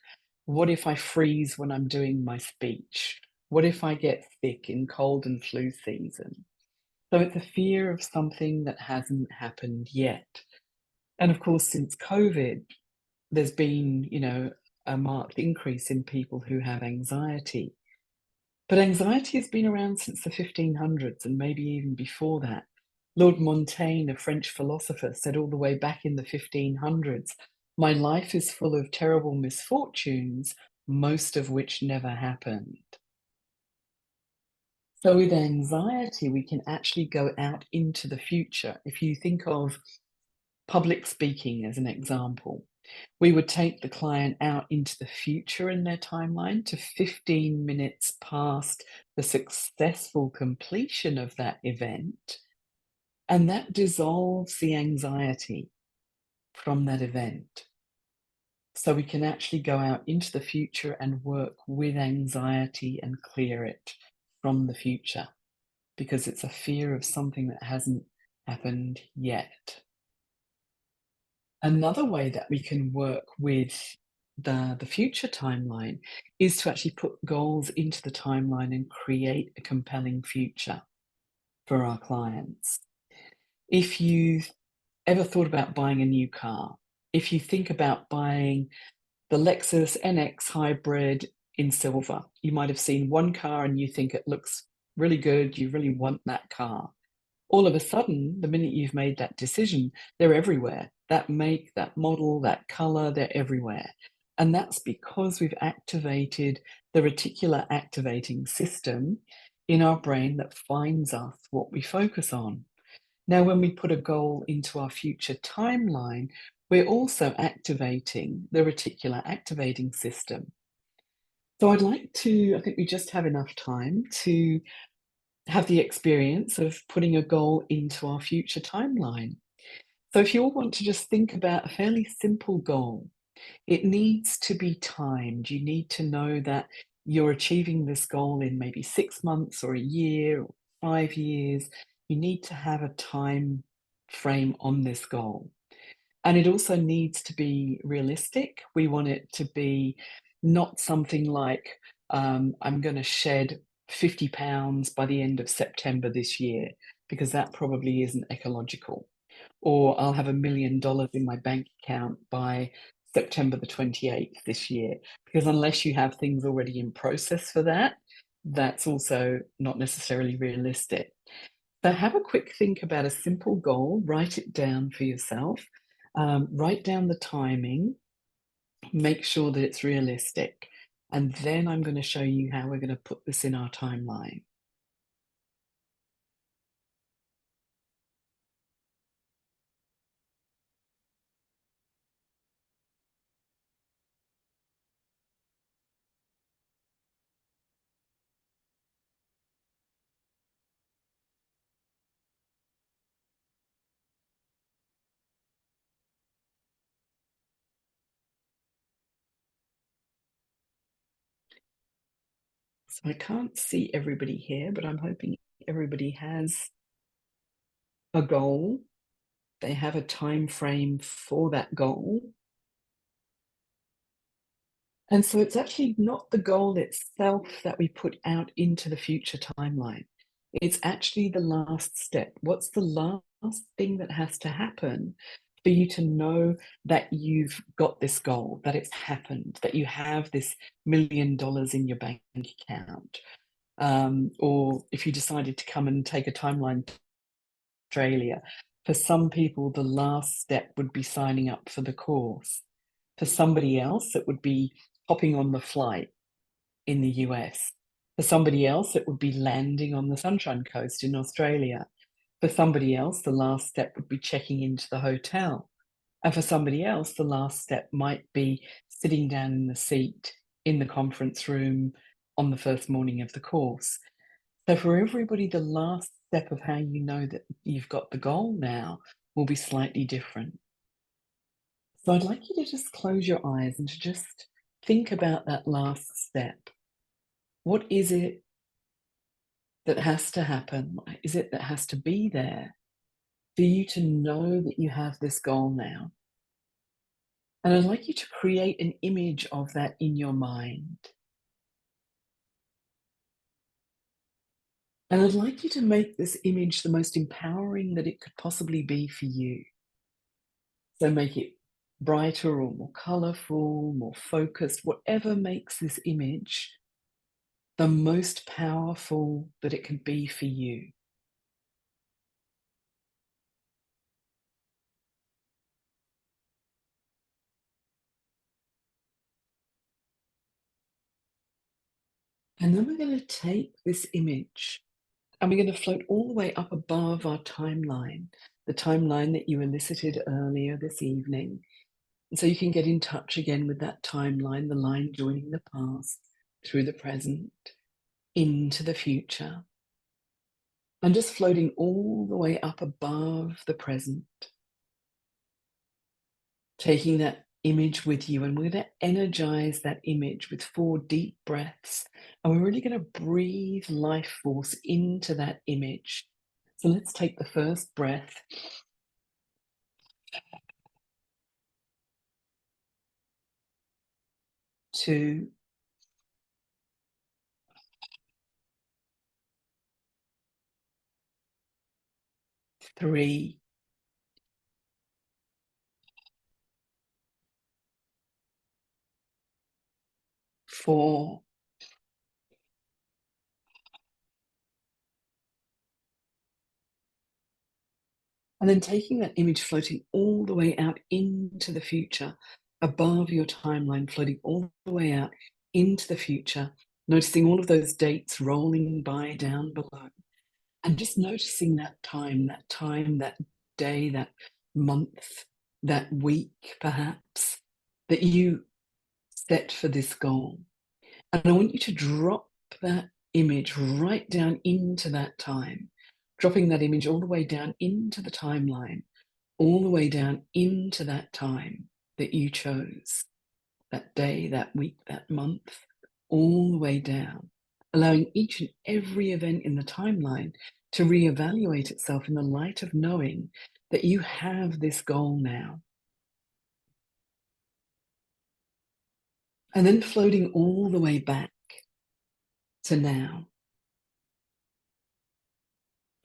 What if I freeze when I'm doing my speech? What if I get sick in cold and flu season? So it's a fear of something that hasn't happened yet. And of course, since COVID, there's been, you know, a marked increase in people who have anxiety. But anxiety has been around since the 1500s and maybe even before that. Lord Montaigne, a French philosopher, said all the way back in the 1500s, my life is full of terrible misfortunes, most of which never happened. So with anxiety, we can actually go out into the future. If you think of public speaking as an example, we would take the client out into the future in their timeline to 15 minutes past the successful completion of that event. And that dissolves the anxiety from that event. So we can actually go out into the future and work with anxiety and clear it from the future, because it's a fear of something that hasn't happened yet. Another way that we can work with the future timeline is to actually put goals into the timeline and create a compelling future for our clients. If you've ever thought about buying a new car, if you think about buying the Lexus NX hybrid in silver, you might have seen one car and you think it looks really good, you really want that car. All of a sudden, the minute you've made that decision, they're everywhere. That make, that model, that color, they're everywhere. And that's because we've activated the reticular activating system in our brain that finds us what we focus on. Now, when we put a goal into our future timeline, we're also activating the reticular activating system. So I'd like to, I think we just have enough time to have the experience of putting a goal into our future timeline. So if you all want to just think about a fairly simple goal, it needs to be timed. You need to know that you're achieving this goal in maybe 6 months or a year or 5 years. You need to have a time frame on this goal. And it also needs to be realistic. We want it to be not something like, I'm going to shed 50 pounds by the end of September this year, because that probably isn't ecological. Or I'll have $1 million in my bank account by September the 28th this year, because unless you have things already in process for that, that's also not necessarily realistic. So have a quick think about a simple goal, write it down for yourself, write down the timing, make sure that it's realistic, and then I'm going to show you how we're going to put this in our timeline. So I can't see everybody here, but I'm hoping everybody has a goal. They have a time frame for that goal. And so it's actually not the goal itself that we put out into the future timeline. It's actually the last step. What's the last thing that has to happen for you to know that you've got this goal, that it's happened, that you have this $1 million in your bank account? Or if you decided to come and take a timeline to Australia, for some people, the last step would be signing up for the course. For somebody else, it would be hopping on the flight in the US. For somebody else, it would be landing on the Sunshine Coast in Australia. For somebody else, the last step would be checking into the hotel. And for somebody else, the last step might be sitting down in the seat in the conference room on the first morning of the course. So for everybody, the last step of how you know that you've got the goal now will be slightly different. So I'd like you to just close your eyes and to just think about that last step. What is it that has to happen? What is it that has to be there for you to know that you have this goal now? And I'd like you to create an image of that in your mind. And I'd like you to make this image the most empowering that it could possibly be for you. So make it brighter or more colorful, more focused, whatever makes this image the most powerful that it can be for you. And then we're going to take this image and we're going to float all the way up above our timeline, the timeline that you elicited earlier this evening. And so you can get in touch again with that timeline, the line joining the past through the present into the future. And just floating all the way up above the present, taking that image with you, and we're going to energize that image with 4 deep breaths, and we're really going to breathe life force into that image. So let's take the first breath. 2, 3, 4, And then taking that image, floating all the way out into the future, above your timeline, floating all the way out into the future, noticing all of those dates rolling by down below. And just noticing that time, that day, that month, that week, perhaps, that you set for this goal. And I want you to drop that image right down into that time, dropping that image all the way down into the timeline, all the way down into that time that you chose, that day, that week, that month, all the way down, allowing each and every event in the timeline to reevaluate itself in the light of knowing that you have this goal now. And then floating all the way back to now.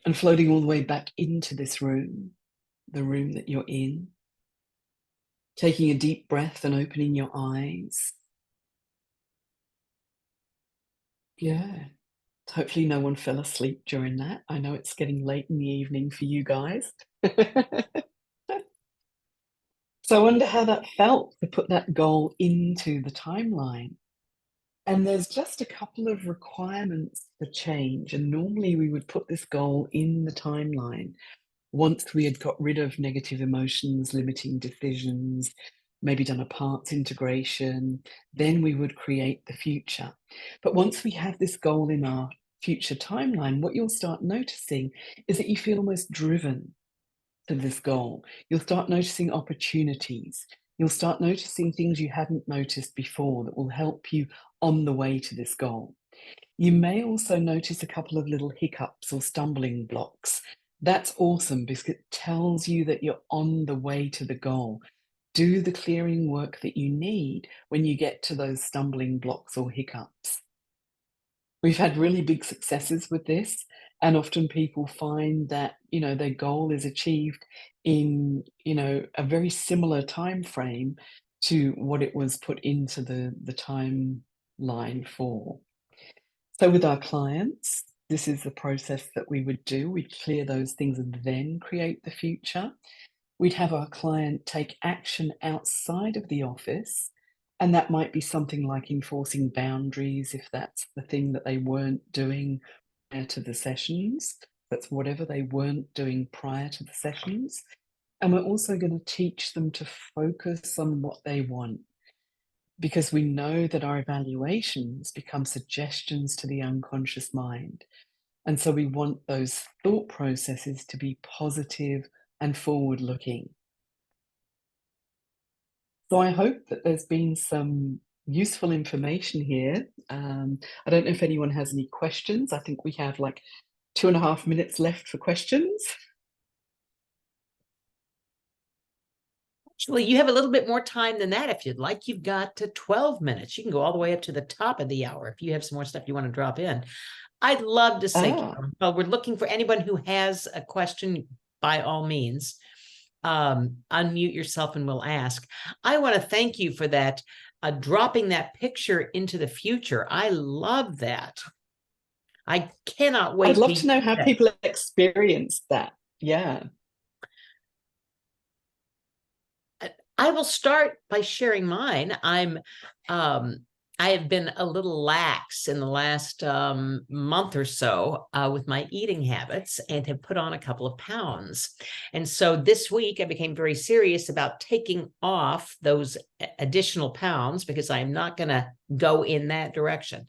And floating all the way back into this room, the room that you're in. Taking a deep breath and opening your eyes. Yeah. Hopefully no one fell asleep during that. I know it's getting late in the evening for you guys. So I wonder how that felt to put that goal into the timeline. And there's just a couple of requirements for change. And normally we would put this goal in the timeline once we had got rid of negative emotions, limiting decisions, maybe done a parts integration, then we would create the future. But once we have this goal in our future timeline, what you'll start noticing is that you feel almost driven to this goal. You'll start noticing opportunities. You'll start noticing things you hadn't noticed before that will help you on the way to this goal. You may also notice a couple of little hiccups or stumbling blocks. That's awesome because it tells you that you're on the way to the goal. Do the clearing work that you need when you get to those stumbling blocks or hiccups. We've had really big successes with this, and often people find that, their goal is achieved in, a very similar time frame to what it was put into the timeline for. So with our clients, this is the process that we would do. We'd clear those things and then create the future. We'd have our client take action outside of the office. And that might be something like enforcing boundaries if that's the thing that they weren't doing prior to the sessions. That's whatever they weren't doing prior to the sessions. And we're also going to teach them to focus on what they want, because we know that our evaluations become suggestions to the unconscious mind. And so we want those thought processes to be positive and forward-looking. So I hope that there's been some useful information here. I don't know if anyone has any questions. I think we have like 2.5 minutes left for questions. Actually, you have a little bit more time than that if you'd like. You've got to 12 minutes. You can go all the way up to the top of the hour if you have some more stuff you want to drop in. I'd love to say, well, we're looking for anyone who has a question, by all means. Unmute yourself and we'll ask. I want to thank you for that, dropping that picture into the future. I love that. I cannot wait. I'd love to know how people experience that. Yeah. I will start by sharing mine. I have been a little lax in the last month or so with my eating habits and have put on a couple of pounds. And so this week I became very serious about taking off those additional pounds because I'm not going to go in that direction.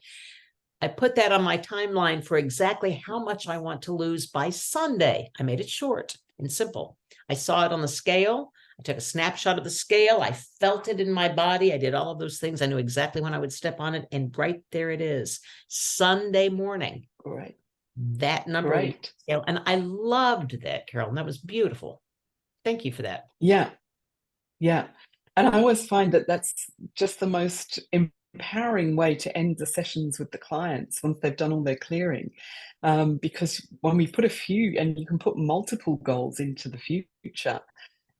I put that on my timeline for exactly how much I want to lose by Sunday. I made it short and simple. I saw it on the scale. I took a snapshot of the scale. I felt it in my body. I did all of those things. I knew exactly when I would step on it. And right there it is, Sunday morning. Right. That number. Right. And I loved that, Carolyn. That was beautiful. Thank you for that. Yeah. Yeah. And I always find that that's just the most empowering way to end the sessions with the clients once they've done all their clearing. Because when we put a few, and you can put multiple goals into the future,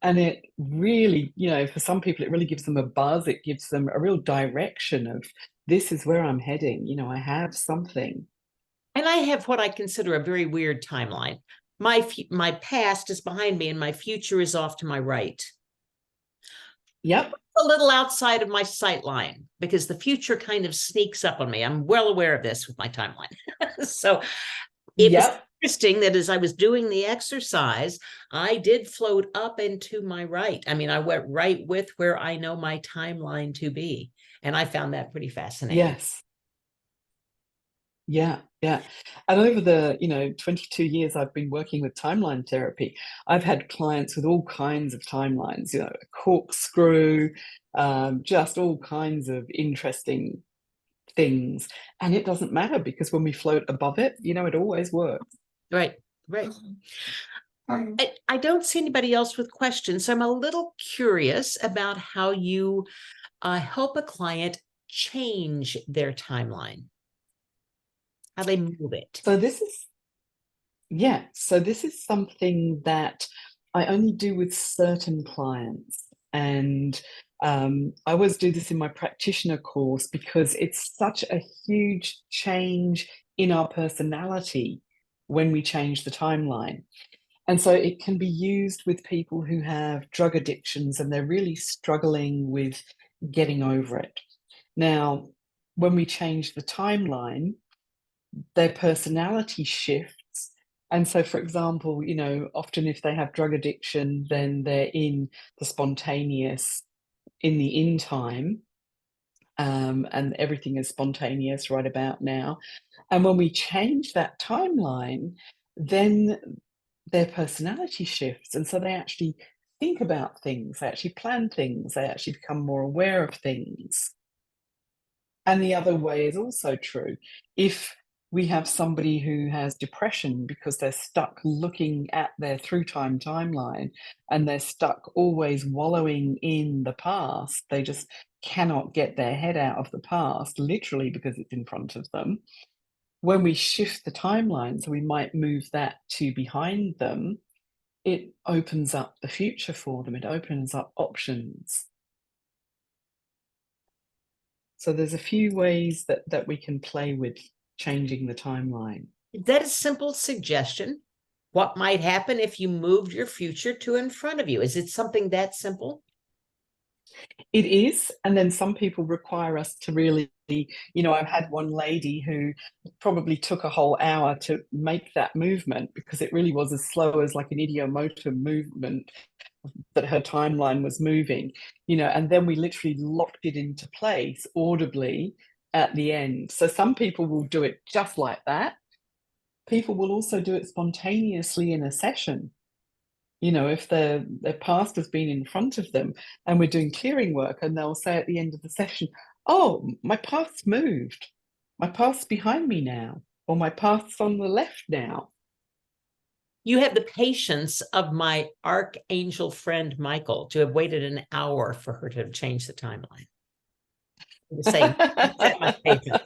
and it really, for some people, it really gives them a buzz. It gives them a real direction of this is where I'm heading. I have something. And I have what I consider a very weird timeline. my past is behind me and my future is off to my right. Yep. A little outside of my sight line because the future kind of sneaks up on me. I'm well aware of this with my timeline. So it was Yep. interesting that as I was doing the exercise, I did float up and to my right. I mean, I went right with where I know my timeline to be. And I found that pretty fascinating. Yes. Yeah, yeah. And over the, 22 years I've been working with timeline therapy, I've had clients with all kinds of timelines, a corkscrew, just all kinds of interesting things. And it doesn't matter because when we float above it, it always works. Right, right. I don't see anybody else with questions. So I'm a little curious about how you help a client change their timeline, how they move it. So this is something that I only do with certain clients. And I always do this in my practitioner course because it's such a huge change in our personality when we change the timeline. And so it can be used with people who have drug addictions and they're really struggling with getting over it. Now, when we change the timeline, their personality shifts. And so, for example, often if they have drug addiction, then they're in the spontaneous, in the in time, and everything is spontaneous right about now. And when we change that timeline, then their personality shifts. And so they actually think about things, they actually plan things, they actually become more aware of things. And the other way is also true. If we have somebody who has depression because they're stuck looking at their through time timeline and they're stuck always wallowing in the past, they just cannot get their head out of the past, literally because it's in front of them. When we shift the timeline, so we might move that to behind them, it opens up the future for them. It opens up options. So there's a few ways that we can play with changing the timeline. Is that a simple suggestion? What might happen if you moved your future to in front of you? Is it something that simple? It is. And then some people require us to really, I've had one lady who probably took a whole hour to make that movement because it really was as slow as like an idiomotor movement that her timeline was moving, and then we literally locked it into place audibly at the end. So some people will do it just like that. People will also do it spontaneously in a session. If their past has been in front of them and we're doing clearing work and they'll say at the end of the session, oh, my past's moved. My past's behind me now, or my past's on the left now. You have the patience of my archangel friend, Michael, to have waited an hour for her to change the timeline. Say, that much patience.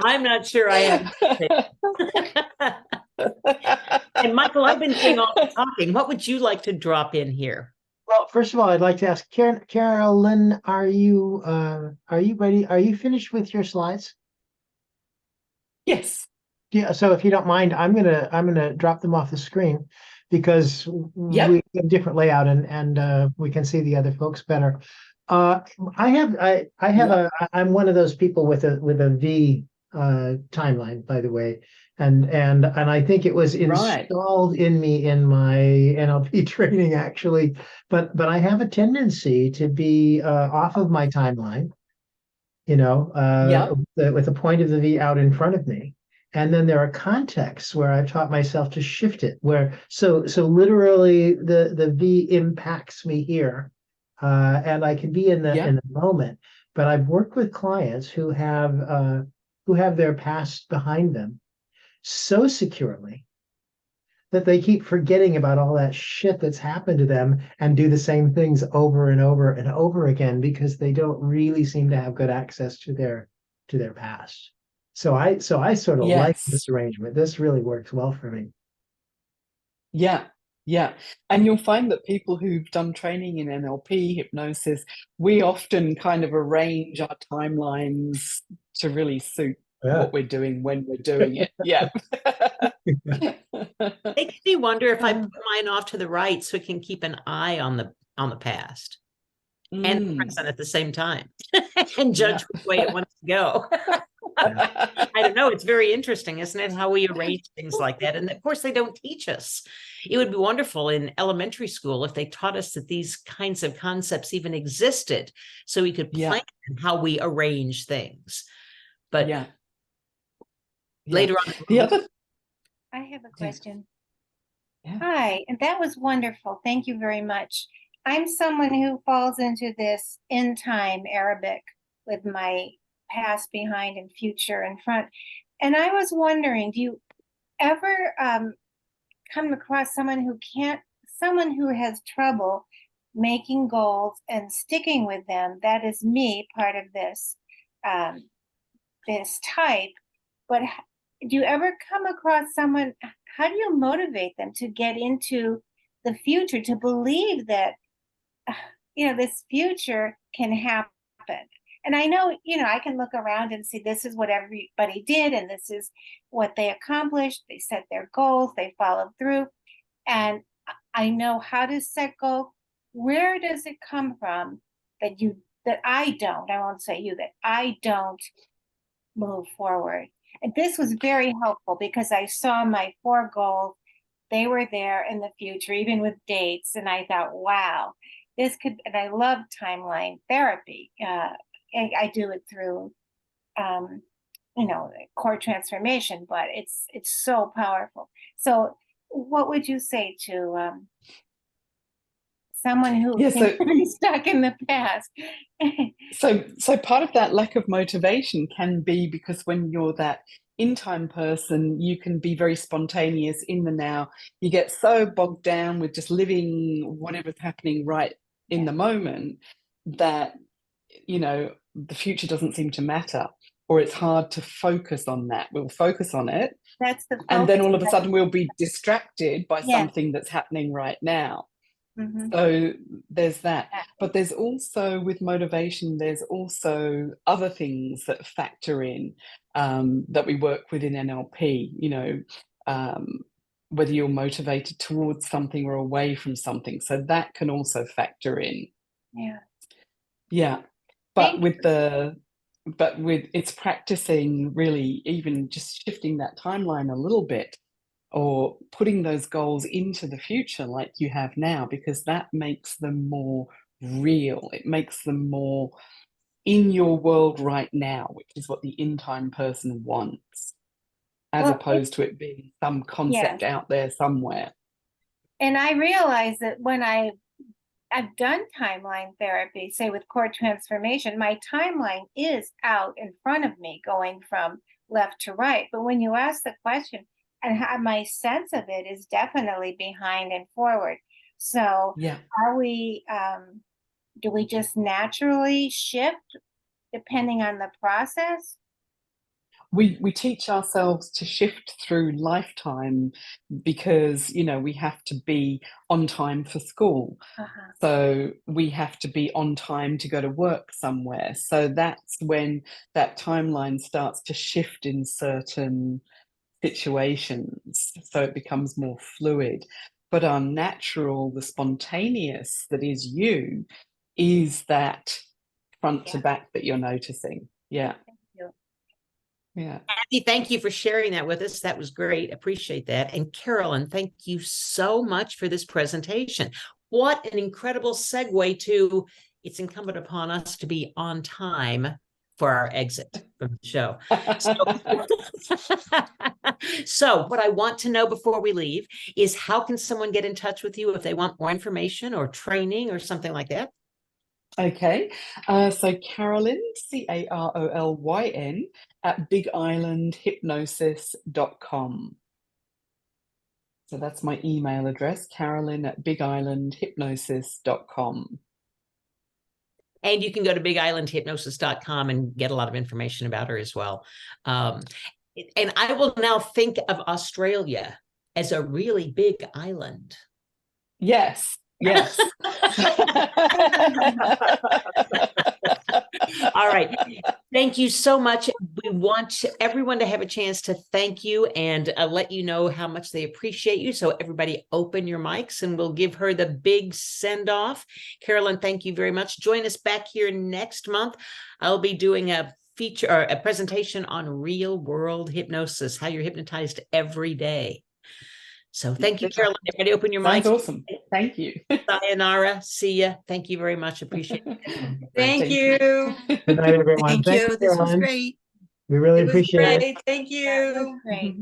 I'm not sure I am. And Michael, I've been doing all the talking. What would you like to drop in here? Well, first of all, I'd like to ask Carolyn, are you ready? Are you finished with your slides? Yes. Yeah, so if you don't mind, I'm gonna drop them off the screen because Yep. we have a different layout and we can see the other folks better. I'm one of those people with a V timeline, by the way, and I think it was installed in me in my NLP training actually, but I have a tendency to be off of my timeline, with the point of the V out in front of me. And then there are contexts where I've taught myself to shift it, so literally the V impacts me here, and I can be in the moment. But I've worked with clients who have their past behind them so securely that they keep forgetting about all that shit that's happened to them and do the same things over and over and over again because they don't really seem to have good access to their past. So I sort of like this arrangement. This really works well for me. Yeah. Yeah. And you'll find that people who've done training in NLP, hypnosis, we often kind of arrange our timelines to really suit what we're doing when we're doing it. Yeah. Makes me wonder if I put mine off to the right so it can keep an eye on the past and the present at the same time and judge which way it wants to go. I don't know. It's very interesting, isn't it? How we arrange things like that. And of course, they don't teach us. It would be wonderful in elementary school if they taught us that these kinds of concepts even existed so we could plan how we arrange things. But later on, the other. I have a question. Yeah. Hi, and that was wonderful. Thank you very much. I'm someone who falls into this in time Arabic with my past, behind, and future in front. And I was wondering, do you ever come across someone who has trouble making goals and sticking with them? That is me, part of this, this type. But do you ever come across someone, how do you motivate them to get into the future, to believe that, this future can happen? And I know, I can look around and see this is what everybody did, and this is what they accomplished. They set their goals, they followed through. And I know how to set goals. Where does it come from that I don't move forward? And this was very helpful because I saw my 4 goals. They were there in the future, even with dates. And I thought, wow, and I love timeline therapy. I do it through, core transformation, but it's so powerful. So what would you say to someone who is stuck in the past? So part of that lack of motivation can be because when you're that in-time person, you can be very spontaneous in the now. You get so bogged down with just living whatever's happening right in the moment that, the future doesn't seem to matter, or it's hard to focus on that. We'll focus on it. That's the focus. And then all of a sudden we'll be distracted by something that's happening right now. Mm-hmm. So there's that. But there's also, with motivation, there's also other things that factor in that we work with in NLP, whether you're motivated towards something or away from something. So that can also factor in. Yeah. But it's practicing, really, even just shifting that timeline a little bit, or putting those goals into the future like you have now, because that makes them more real. It makes them more in your world right now, which is what the in-time person wants, as opposed to it being some concept out there somewhere. And I realize that when I've done timeline therapy, say with core transformation, my timeline is out in front of me going from left to right. But when you ask the question, and my sense of it is definitely behind and forward. So are we, do we just naturally shift depending on the process? We teach ourselves to shift through lifetime because, we have to be on time for school. So we have to be on time to go to work somewhere. So that's when that timeline starts to shift in certain situations. So it becomes more fluid. But our natural, the spontaneous that is you, is that front to back that you're noticing. Yeah. Yeah. Abby, thank you for sharing that with us. That was great. Appreciate that. And Carolyn, thank you so much for this presentation. What an incredible segue to, it's incumbent upon us to be on time for our exit from the show. So what I want to know before we leave is, how can someone get in touch with you if they want more information or training or something like that? Okay, so Carolyn, Carolyn, at bigislandhypnosis.com. So that's my email address, Carolyn at bigislandhypnosis.com. And you can go to bigislandhypnosis.com and get a lot of information about her as well. And I will now think of Australia as a really big island. Yes. Yes. All right. Thank you so much. We want everyone to have a chance to thank you and let you know how much they appreciate you. So everybody open your mics and we'll give her the big send off. Carolyn, thank you very much. Join us back here next month. I'll be doing a feature or a presentation on real world hypnosis, how you're hypnotized every day. So thank you, Carolyn. Everybody open your Sounds mics. awesome. Thank you. Sayonara. See ya. Thank you very much. Appreciate it. Thank you. Good night, everyone. Thank you. This was Carolyn. great. We really It was appreciate it. great. Thank That was you. great.